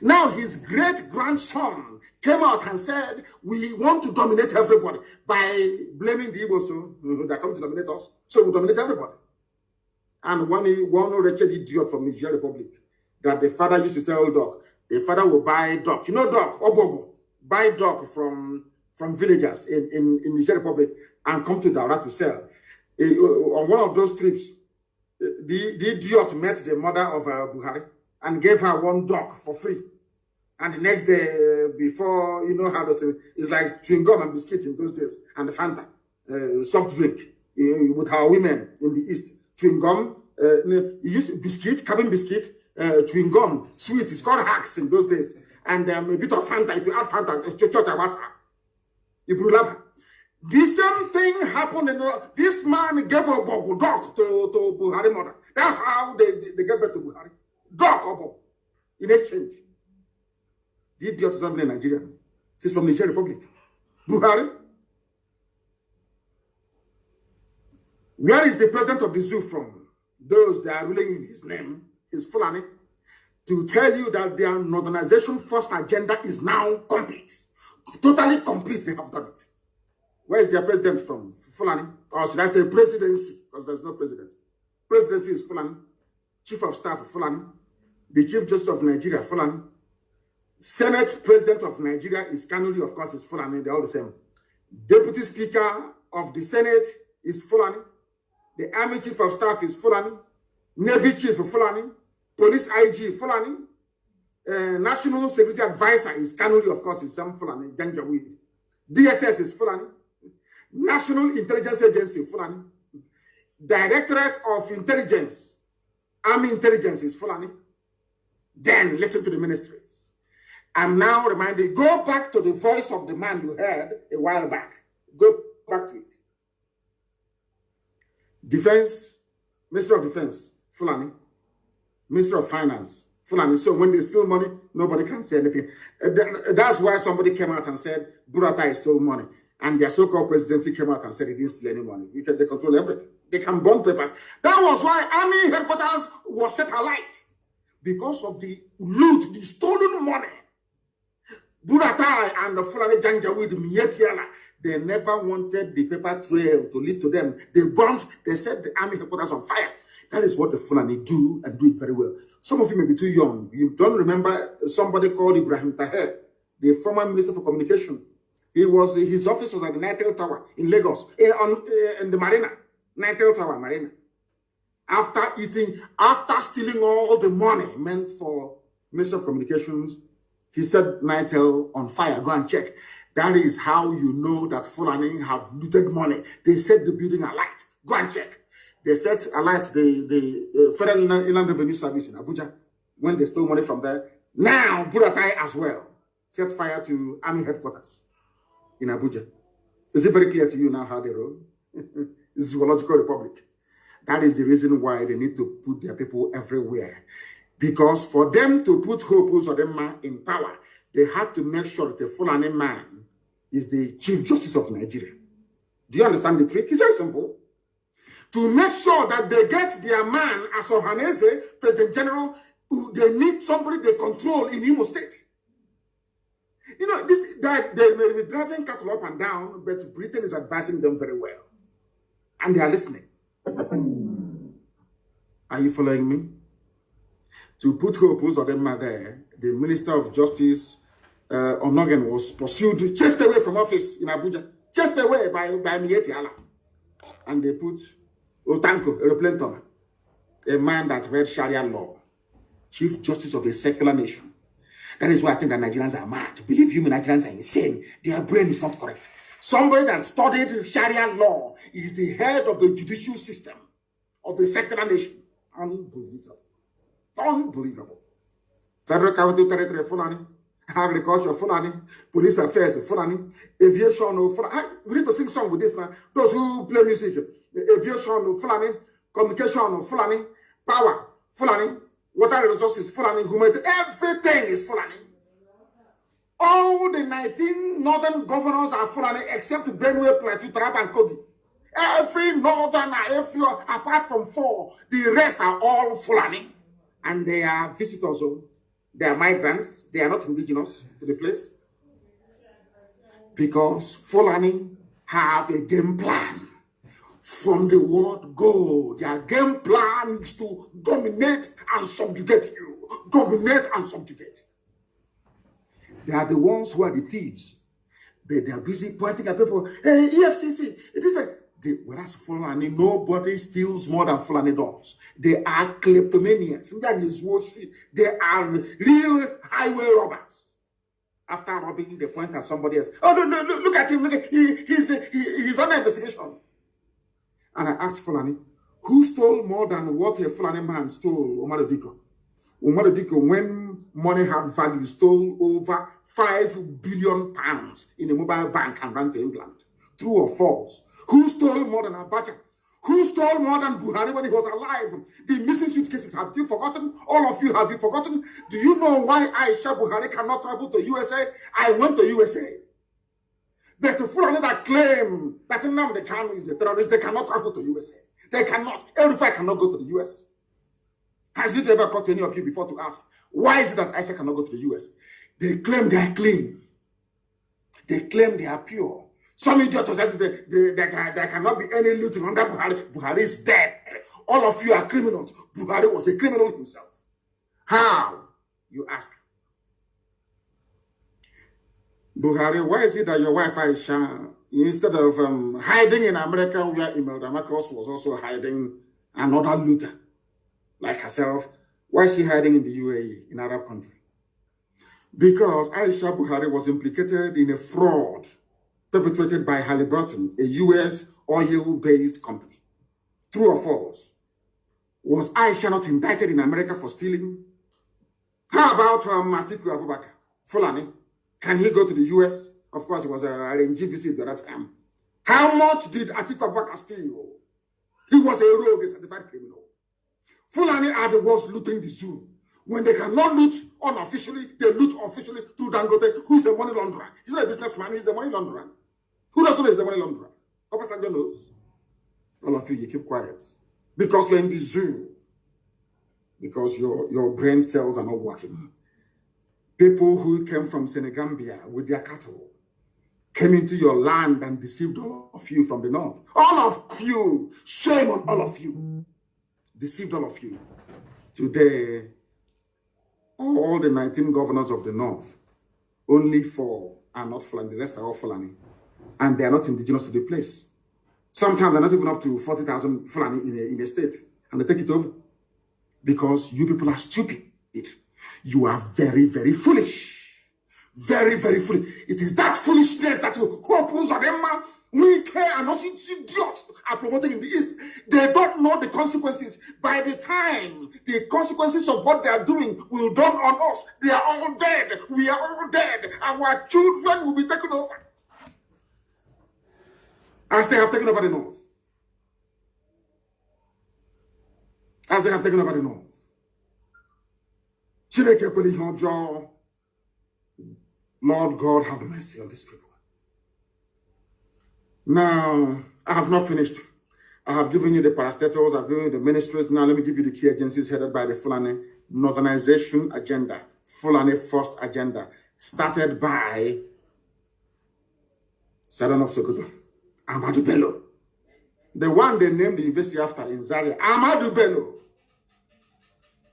Now his great-grandson came out and said, we want to dominate everybody by blaming the Igbos that come to dominate us. So we dominate everybody. And one wretched idiot from Nigeria Republic, that the father used to sell dog. The father will buy dog. You know dog, obobo. Buy dog from villagers in Nigeria Republic and come to Daura to sell. On one of those trips, the idiot met the mother of Buhari and gave her one dog for free. And the next day, before, you know how those things, it's like chewing gum and biscuit in those days, and the Fanta, soft drink, with our women in the East. Chewing gum, you used to biscuit, cabin biscuit, chewing gum, sweet, it's called hacks in those days. And a bit of Fanta, if you add Fanta, the same thing happened in this man gave a dog to Buhari mother. That's how they gave birth to Buhari. Dog in exchange. The idiot is not even a Nigerian. He's from Nigeria Republic. Buhari. Where is the president of the zoo from? Those that are ruling in his name, his Fulani, to tell you that their modernization first agenda is now complete. Totally complete, they have done it. Where is their president from? Fulani. Or should I say presidency? Because there's no president. Presidency is Fulani. Chief of Staff, Fulani. The Chief Justice of Nigeria, Fulani. Senate President of Nigeria is Kanuli, of course, is Fulani. They're all the same. Deputy Speaker of the Senate is Fulani. The Army Chief of Staff is Fulani. Navy Chief, Fulani. Police IG, Fulani. National Security Advisor is Kanuli, of course, is some Fulani. Janjaweed. DSS is Fulani. National Intelligence Agency, Fulani. Directorate of Intelligence, Army Intelligence is Fulani. Then listen to the ministries. I'm now reminded, go back to the voice of the man you heard a while back. Go back to it. Defense, Minister of Defense, Fulani. Minister of Finance, Fulani. So when they steal money, nobody can say anything. That's why somebody came out and said, Buratai stole money. And their so-called presidency came out and said he didn't steal any money because they control everything. They can burn papers. That was why Army headquarters was set alight. Because of the loot, the stolen money. Buratai and the Fulani Janjaweed, Mietiala, they never wanted the paper trail to lead to them. They burnt, they set the army headquarters on fire. That is what the Fulani do, and do it very well. Some of you may be too young. You don't remember somebody called Ibrahim Taher, the former Minister for Communication. His office was at the Nitel Tower in Lagos, in the Marina, Nitel Tower, Marina. After stealing all the money meant for Minister of Communications, he set Nitel on fire. Go and check. That is how you know that Fulani have looted money. They set the building alight. Go and check. They set alight the Federal Inland Revenue Service in Abuja when they stole money from there. Now, Buratai as well set fire to Army headquarters in Abuja. Is it very clear to you now how they roll? It's Zoological Republic. That is the reason why they need to put their people everywhere. Because for them to put Hope Uzodinma in power, they had to make sure that the Fulani man is the Chief Justice of Nigeria. Do you understand the trick? It's very simple. To make sure that they get their man as Ohaneze, President General, they need somebody they control in Imo State. You know, that they may be driving cattle up and down, but Britain is advising them very well. And they are listening. Are you following me? To put Hope Uzodinma there, the Minister of Justice, Onogen, was pursued, chased away from office in Abuja, chased away by Mieti Allah. And they put Otanko, Aeroplane Toma, a man that read Sharia law, Chief Justice of a secular nation. That is why I think that Nigerians are mad. Believe you me, Nigerians are insane. Their brain is not correct. Somebody that studied Sharia law is the head of the judicial system of a secular nation. Unbelievable. Unbelievable. Federal Capital Territory, Fulani. Agriculture, Fulani. Police Affairs, Fulani. Aviation, Fulani. We need to sing song with this, man. Those who play music. Aviation, Fulani. Communication, Fulani. Power, Fulani. Water resources, Fulani. Humanity. Everything is Fulani. All the 19 northern governors are Fulani except Benue, Plateau, Taraba, and Kogi. Every northern, apart from 4, the rest are all Fulani. And they are visitors. They are migrants. They are not indigenous to the place. Because Fulani have a game plan. From the word go, their game plan is to dominate and subjugate you. Dominate and subjugate. They are the ones who are the thieves. But they are busy pointing at people. Hey, EFCC, it is whereas Fulani, nobody steals more than Fulani does. They are kleptomaniacs. They are real highway robbers. After robbing, they point at somebody else. Oh, no, look at him. He's under investigation. And I asked Fulani, who stole more than what a Fulani man stole, Amadu? Amadu, when money had value, stole over £5 billion in a mobile bank and ran to England. True or false? Who stole more than Abacha? Who stole more than Buhari when he was alive? The missing suitcases, have you forgotten? All of you, have you forgotten? Do you know why Aisha Buhari cannot travel to USA? I went to USA. But the Fulani that claim that Nnamdi Kanu is a terrorist, they cannot travel to USA. They cannot. Everybody cannot go to the US. Has it ever occurred to any of you before to ask, why is it that Aisha cannot go to the US? They claim they are clean. They claim they are pure. Some idiots said there cannot be any looting under Buhari. Buhari is dead. All of you are criminals. Buhari was a criminal himself. How? You ask. Buhari, why is it that your wife Aisha, instead of hiding in America where Imelda Marcos was also hiding another looter like herself, why is she hiding in the UAE, in Arab country? Because Aisha Buhari was implicated in a fraud perpetrated by Halliburton, a US oil-based company. True or false? Was Aisha not indicted in America for stealing? How about Atiku Abubakar, Fulani? Can he go to the US? Of course, it was a RNG visit at that time. How much did Atiku Abubakar steal? He was a rogue, a certified criminal. Fulani are the ones looting the zoo. When they cannot loot unofficially, they loot officially through Dangote, who is a money launderer. He's not a businessman, he's a money launderer. Who doesn't know he's a money launderer? Obasanjo knows. All of you keep quiet. Because you're in the zoo. Because your brain cells are not working. People who came from Senegambia with their cattle came into your land and deceived all of you from the north. All of you! Shame on all of you. Deceived all of you. Today, all the 19 governors of the north, only 4 are not Fulani, the rest are all Fulani. And they are not indigenous to the place. Sometimes they're not even up to 40,000 Fulani in a state. And they take it over. Because you people are stupid. You are very, very foolish. Very, very foolish. It is that foolishness that you opposed on them. We care and also idiots are promoting in the East. They don't know the consequences. By the time the consequences of what they are doing will dawn on us, they are all dead. We are all dead. Our children will be taken over. As they have taken over the North. As they have taken over the North. Lord God, have mercy on these people. Now, I have not finished. I have given you the parastatals, I've given you the ministries. Now, let me give you the key agencies headed by the Fulani Northernization Agenda, Fulani First Agenda, started by Saddam of Sokoto, Amadu Belo. The one they named the university after in Zaria, Amadu Belo.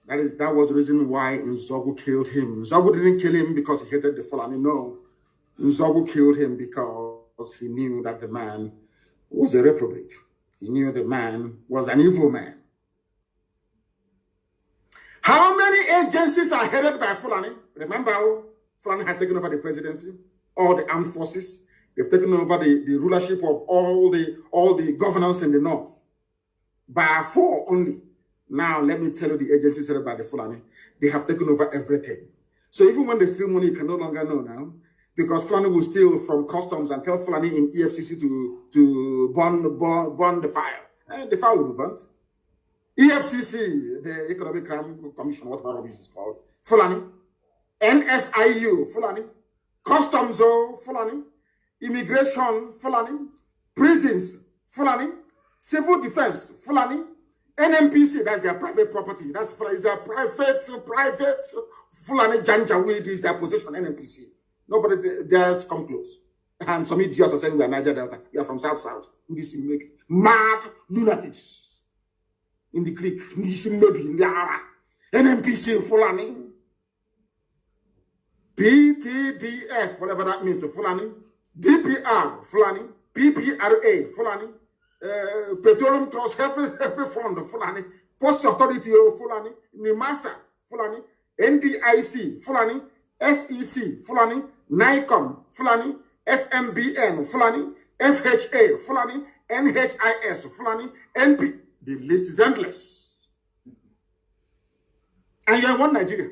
That was the reason why Nzeogwu killed him. Nzeogwu didn't kill him because he hated the Fulani. No. Nzeogwu killed him because he knew that the man was a reprobate. He knew the man was an evil man. How many agencies are headed by Fulani? Remember, Fulani has taken over the presidency, all the armed forces. They've taken over the rulership of all the governance in the north. By 4 only. Now, let me tell you the agencies headed by the Fulani. They have taken over everything. So even when they steal money, you can no longer know now. Because Fulani will steal from customs and tell Fulani in EFCC to burn the file. The file will be burnt. EFCC, the Economic Crime Commission, whatever rubbish is called, Fulani. NFIU, Fulani. Customs, Fulani. Immigration, Fulani. Prisons, Fulani. Civil defense, Fulani. NMPC, that's their private property. That's their private Fulani Janjaweed is their possession, NMPC. Nobody dares to come close. And some idiots are saying we are Niger Delta. We are from South. This mad lunatics in the creek. NMPC Fulani. PTDF, whatever that means, Fulani. DPR Fulani. PPRA Fulani. Petroleum Trust, every fund of Fulani, Post Authority of Fulani, NIMASA, Fulani, NDIC, Fulani, SEC, Fulani, NICOM, Fulani, FMBN, Fulani, FHA, Fulani, NHIS, Fulani, NP. The list is endless. And you're one Nigeria.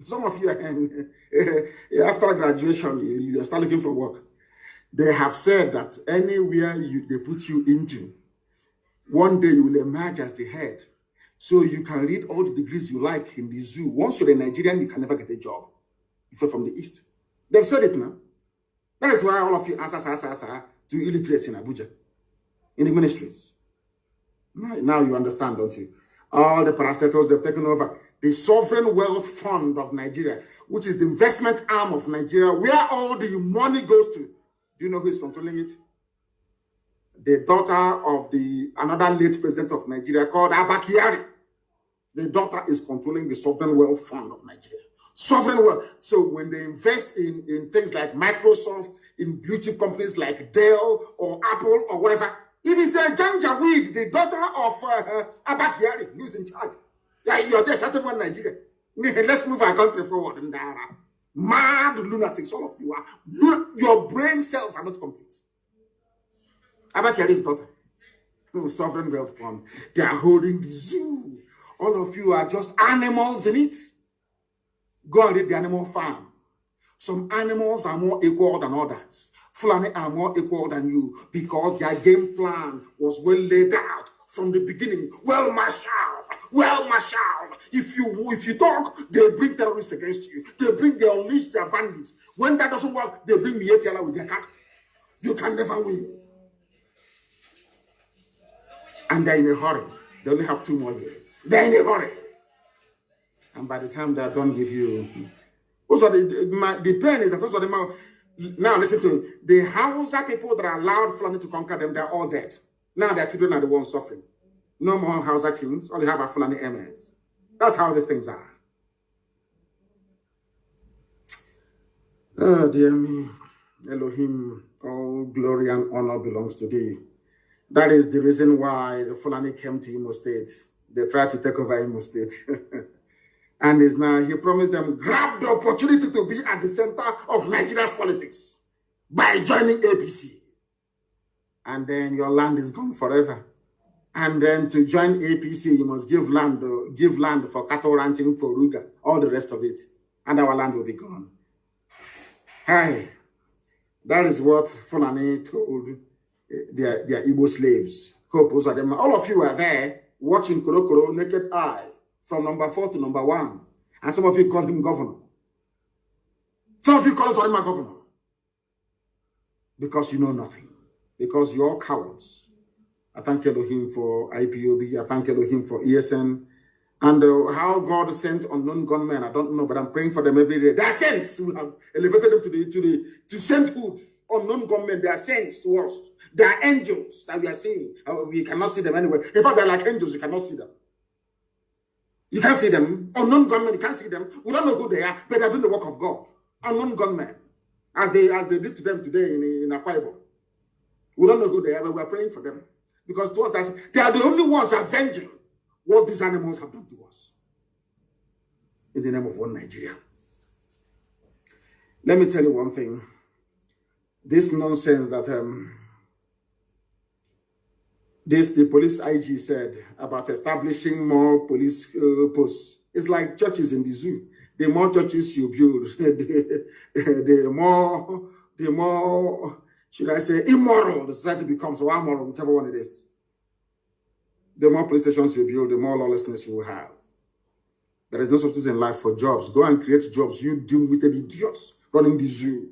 Some of you, after graduation, you start looking for work. They have said that anywhere they put you into, one day you will emerge as the head. So you can read all the degrees you like in the zoo. Once you're a Nigerian, you can never get a job if you're from the East. They've said it now. That is why all of you answer to illiteracy in Abuja, in the ministries. Now you understand, don't you? All the parastatals they've taken over. The Sovereign Wealth Fund of Nigeria, which is the investment arm of Nigeria, where all the money goes to. Do you know who is controlling it? The daughter of another late president of Nigeria called Abakari. The daughter is controlling the Sovereign Wealth Fund of Nigeria. Sovereign wealth. So when they invest in things like Microsoft, in blue chip companies like Dell or Apple or whatever, it is the Janjaweed, the daughter of Abakari, who's in charge. Yeah, you're there, shut up on Nigeria. Let's move our country forward. Mad lunatics, all of you are. Your brain cells are not complete. Abakari's daughter, Sovereign Wealth Fund, they are holding the zoo. All of you are just animals in it. Go and read the animal farm. Some animals are more equal than others. Fulani are more equal than you because their game plan was well laid out from the beginning. Well marshaled. If you talk, they bring terrorists against you. They unleash their bandits. When that doesn't work, they bring Mietiala with their cat. You can never win. And they're in a hurry. They only have 2 more years. They're in a hurry. And by the time they're done with you, also the pain is that those are the now listen to me. The Hausa people that allowed Fulani to conquer them, they're all dead. Now their children are the ones suffering. No more Hausa kings. All you have are Fulani emirs. That's how these things are. Oh, dear me. Elohim, all glory and honor belongs to thee. That is the reason why the Fulani came to Imo State. They tried to take over Imo State. And is now, he promised them, grab the opportunity to be at the center of Nigeria's politics by joining APC. And then your land is gone forever. And then to join APC, you must give land for cattle ranching, for Ruga, all the rest of it. And our land will be gone. Hi. That is what Fulani told their Igbo slaves. All of you are there watching Korokoro naked eye from number 4 to number 1. And some of you called him governor. Some of you call us governor. Because you know nothing. Because you're cowards. I thank Elohim for IPOB. I thank Elohim for ESN. And how God sent unknown gunmen, I don't know, but I'm praying for them every day. They are saints. We have elevated them to sainthood. Unknown gunmen, they are saints to us. They are angels that we are seeing. We cannot see them anywhere. In fact, they're like angels. You cannot see them. You can't see them. Unknown gunmen, you can't see them. We don't know who they are, but they're doing the work of God. Unknown gunmen, as they did to them today in Akwa Ibom. We don't know who they are, but we're praying for them. Because to us, they are the only ones avenging what these animals have done to us. In the name of one Nigeria. Let me tell you one thing. This nonsense that the police IG said about establishing more police posts. It's like churches in the zoo. The more churches you build, the more, should I say, immoral the society becomes, or amoral, whichever one it is. The more police stations you build, the more lawlessness you will have. There is no substitute in life for jobs. Go and create jobs. You dim-witted idiots running the zoo.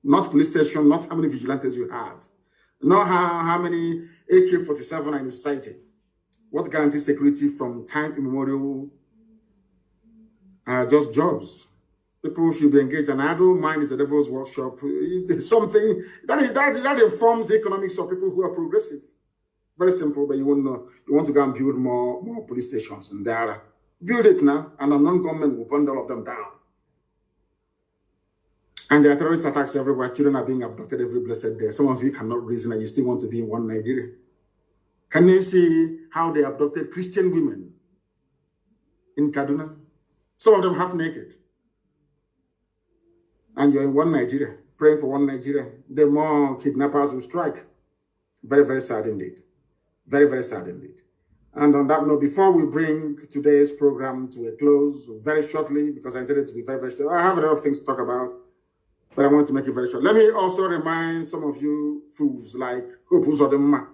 Not police station, not how many vigilantes you have. Not how many AK-47 are in the society. What guarantees security from time immemorial are just jobs. People should be engaged. An idle mind is a devil's workshop. Something that informs the economics of people who are progressive. Very simple, but you won't know. You want to go and build more police stations in there. Build it now, and a non-government will burn all of them down. And there are terrorist attacks everywhere. Children are being abducted every blessed day. Some of you cannot reason and you still want to be in one Nigeria. Can you see how they abducted Christian women in Kaduna? Some of them half naked. And you're in one Nigeria, praying for one Nigeria. The more kidnappers will strike. Very, very sad indeed. Very, very sad indeed. And on that note, before we bring today's program to a close very shortly, because I intended to be very, very short, I have a lot of things to talk about, but I want to make it very short. Let me also remind some of you fools like Hope Uzodinma,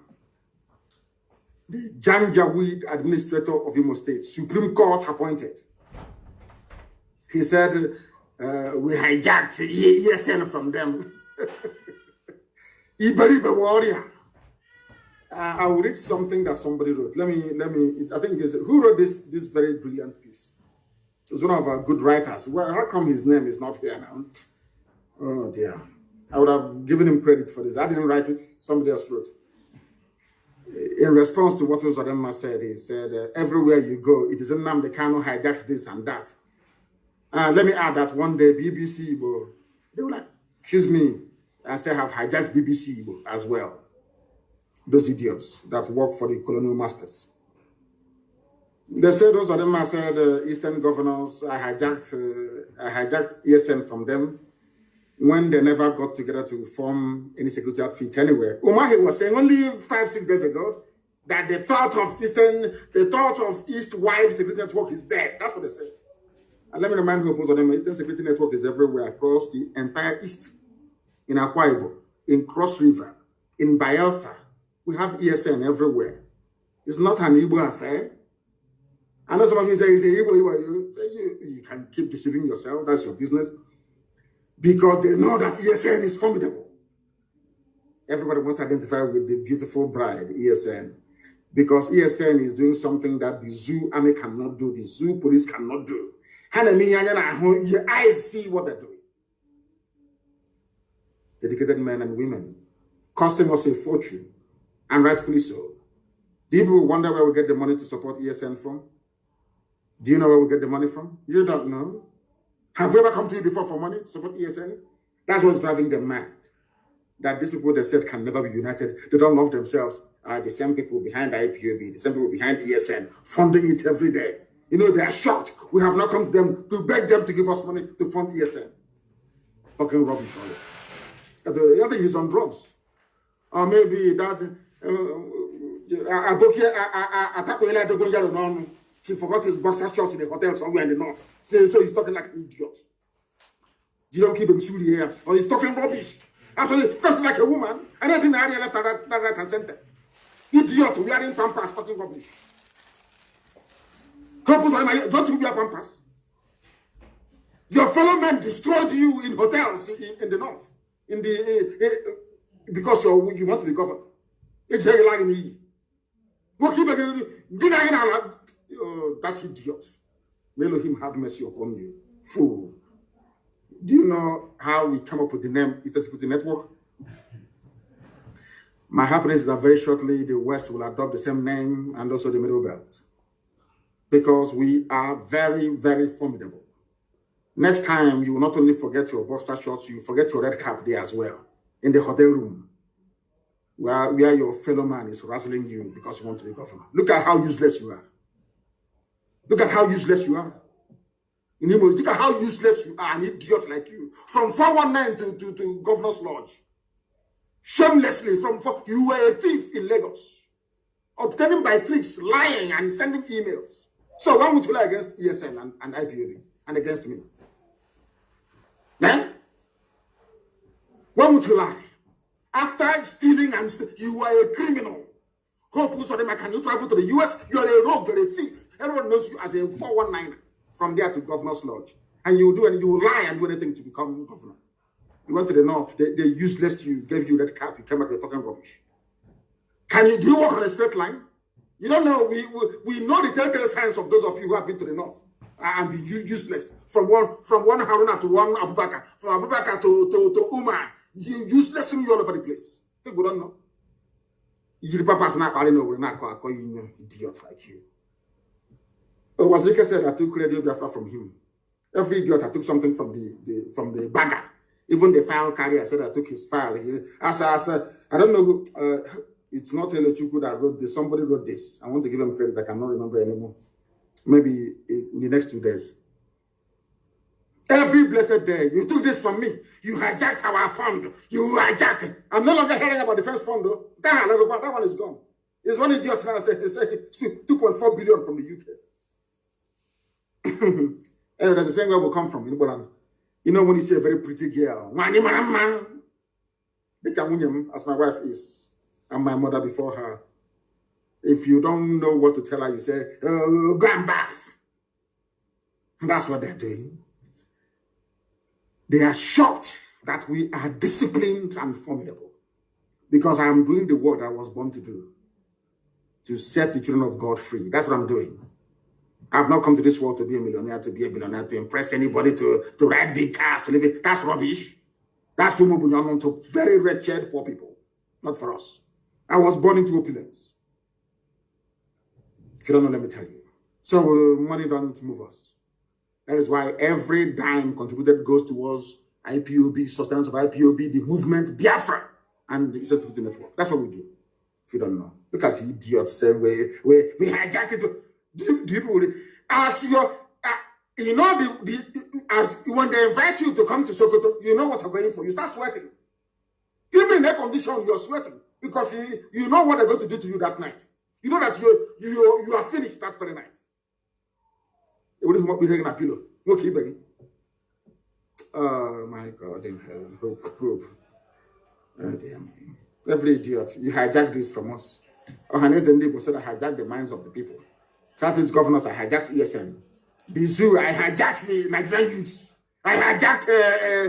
the Janjaweed administrator of Imo State, Supreme Court appointed. He said, we hijacked ESN from them. Iberibe warrior. I will read something that somebody wrote. Let me, I think it's, who wrote this very brilliant piece? It's one of our good writers. Well, how come his name is not here now? Oh dear. I would have given him credit for this. I didn't write it. Somebody else wrote. In response to what Uzodinma said, he said, everywhere you go, it is Nnamdi Kanu hijacked this and that. Let me add that one day BBC, they will accuse me and say I have hijacked BBC as well. Those idiots that work for the colonial masters. They said those of them said Eastern governors, I hijacked ESN from them when they never got together to form any security outfit anywhere. Umahi was saying only 5-6 days ago that the thought of East-wide security network is dead. That's what they said. And let me remind you of them, Eastern security network is everywhere across the entire East. In Akwa Ibom, in Cross River, in Bayelsa. We have ESN everywhere. It's not an Igbo affair. I know some of you say, Igbo, you can keep deceiving yourself. That's your business. Because they know that ESN is formidable. Everybody wants to identify with the beautiful bride, ESN. Because ESN is doing something that the zoo army cannot do, the zoo police cannot do. Your eyes see what they're doing. Dedicated men and women, costing us a fortune. And rightfully so. Do people wonder where we get the money to support ESN from? Do you know where we get the money from? You don't know. Have we ever come to you before for money to support ESN? That's what's driving them mad. That these people they said can never be united. They don't love themselves. Are the same people behind IPOB, the same people behind ESN, funding it every day. You know, they are shocked. We have not come to them to beg them to give us money to fund ESN. Talking rubbish all this. I think he's on drugs. Or maybe that... he forgot his boxer shorts in a hotel somewhere in the north. So he's talking like an idiot. You don't keep him silly here. Or he's talking rubbish. Actually, because he's like a woman. And I didn't area left that right and center. Idiot wearing pampers talking rubbish. Don't you wear pampers? Your fellow men destroyed you in hotels in the north. Because you want to be governed. It's very like me. That idiot. May Elohim have mercy upon you. Fool. Do you know how we come up with the name Eastern Security Network? My happiness is that very shortly the West will adopt the same name and also the Middle Belt. Because we are very, very formidable. Next time, you will not only forget your boxer shorts, you forget your red cap there as well. In the hotel room. Where your fellow man is harassing you because you want to be governor. Look at how useless you are. Look at how useless you are. In Imo, look at how useless you are, an idiot like you. From 419 to Governor's Lodge. Shamelessly, you were a thief in Lagos. Obtaining by tricks, lying and sending emails. So why would you lie against ESN and IPOB and against me? Then? Why would you lie? After stealing you were a criminal. Hope Uzodinma, can you travel to the US? You're a rogue, you're a thief. Everyone knows you as a 419 from there to Governor's Lodge. And you will lie and do anything to become governor. You went to the north, they useless to you, gave you red cap, you came back, you're talking rubbish. Do you walk on a straight line? You don't know. We know the telltale signs of those of you who have been to the north and be useless. From one Haruna to one Abubakar, from Abubakar to Umar. You useless you all over the place. They don't know. You papa's not calling over, not calling you idiot like you. It was like I said, I took Radio Biafra from him. Every idiot, I took something from the bagger. Even the file carrier said I took his file. I don't know who, it's not Elochukwu that wrote this. Somebody wrote this. I want to give him credit. I cannot remember anymore. Maybe in the next 2 days. Every blessed day, you took this from me. You hijacked our fund. You hijacked it. I'm no longer hearing about the first fund, though. That one is gone. It's one idiot now say 2.4 billion from the UK. Anyway, that's the same where we come from. You know when you see a very pretty girl, as my wife is, and my mother before her. If you don't know what to tell her, you say, oh, go and bath. That's what they're doing. They are shocked that we are disciplined and formidable because I am doing the work I was born to do, to set the children of God free. That's what I'm doing. I've not come to this world to be a millionaire, to be a billionaire, to impress anybody, to ride big cars, to live it. That's rubbish. That's to very wretched poor people. Not for us. I was born into opulence. If you don't know, let me tell you. So money doesn't move us. That is why every dime contributed goes towards IPOB, sustenance of IPOB, the movement, Biafra, and the sensitivity network. That's what we do. If you don't know. Look at the idiots saying we hijacked it. Do people as your you know as when they invite you to come to Sokoto, you know what you're going for. You start sweating. Even in air condition, you're sweating because you know what they're going to do to you that night. You know that you are finished that very night. They wouldn't be taking a pillow. Okay, begging. Oh my God in heaven. Hope. Oh dear me. Every idiot. You hijacked this from us. Ohanes and Debo said I hijacked the minds of the people. Southeast governors, I hijacked ESN. The zoo, I hijacked the Nigerian youths. I hijacked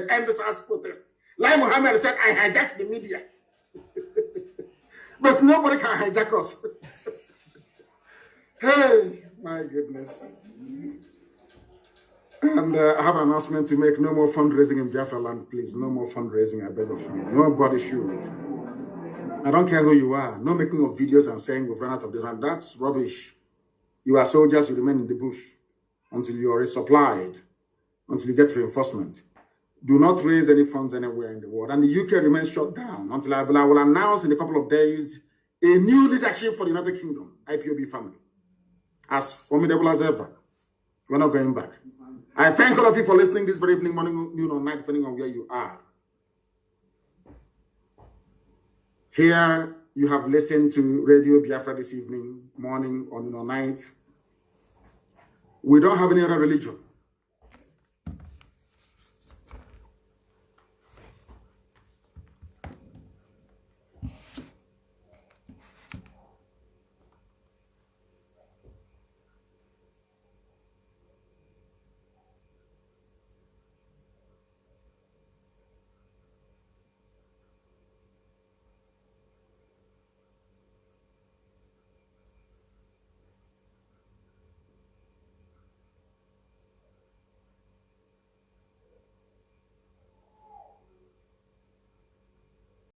NSAS protest. Lai Mohammed said I hijacked the media. But nobody can hijack us. Hey, my goodness. And I have an announcement to make. No more fundraising in Biafra land, please. No more fundraising, I beg of you. Nobody should. I don't care who you are. No making of videos and saying we've run out of this land. That's rubbish. You are soldiers, you remain in the bush until you are resupplied, until you get reinforcement. Do not raise any funds anywhere in the world. And the UK remains shut down until I will announce in a couple of days a new leadership for the United Kingdom, IPOB family. As formidable as ever. We're not going back. I thank all of you for listening this very evening, morning, noon, or night, depending on where you are. Here, you have listened to Radio Biafra this evening, morning, or noon, or night. We don't have any other religion.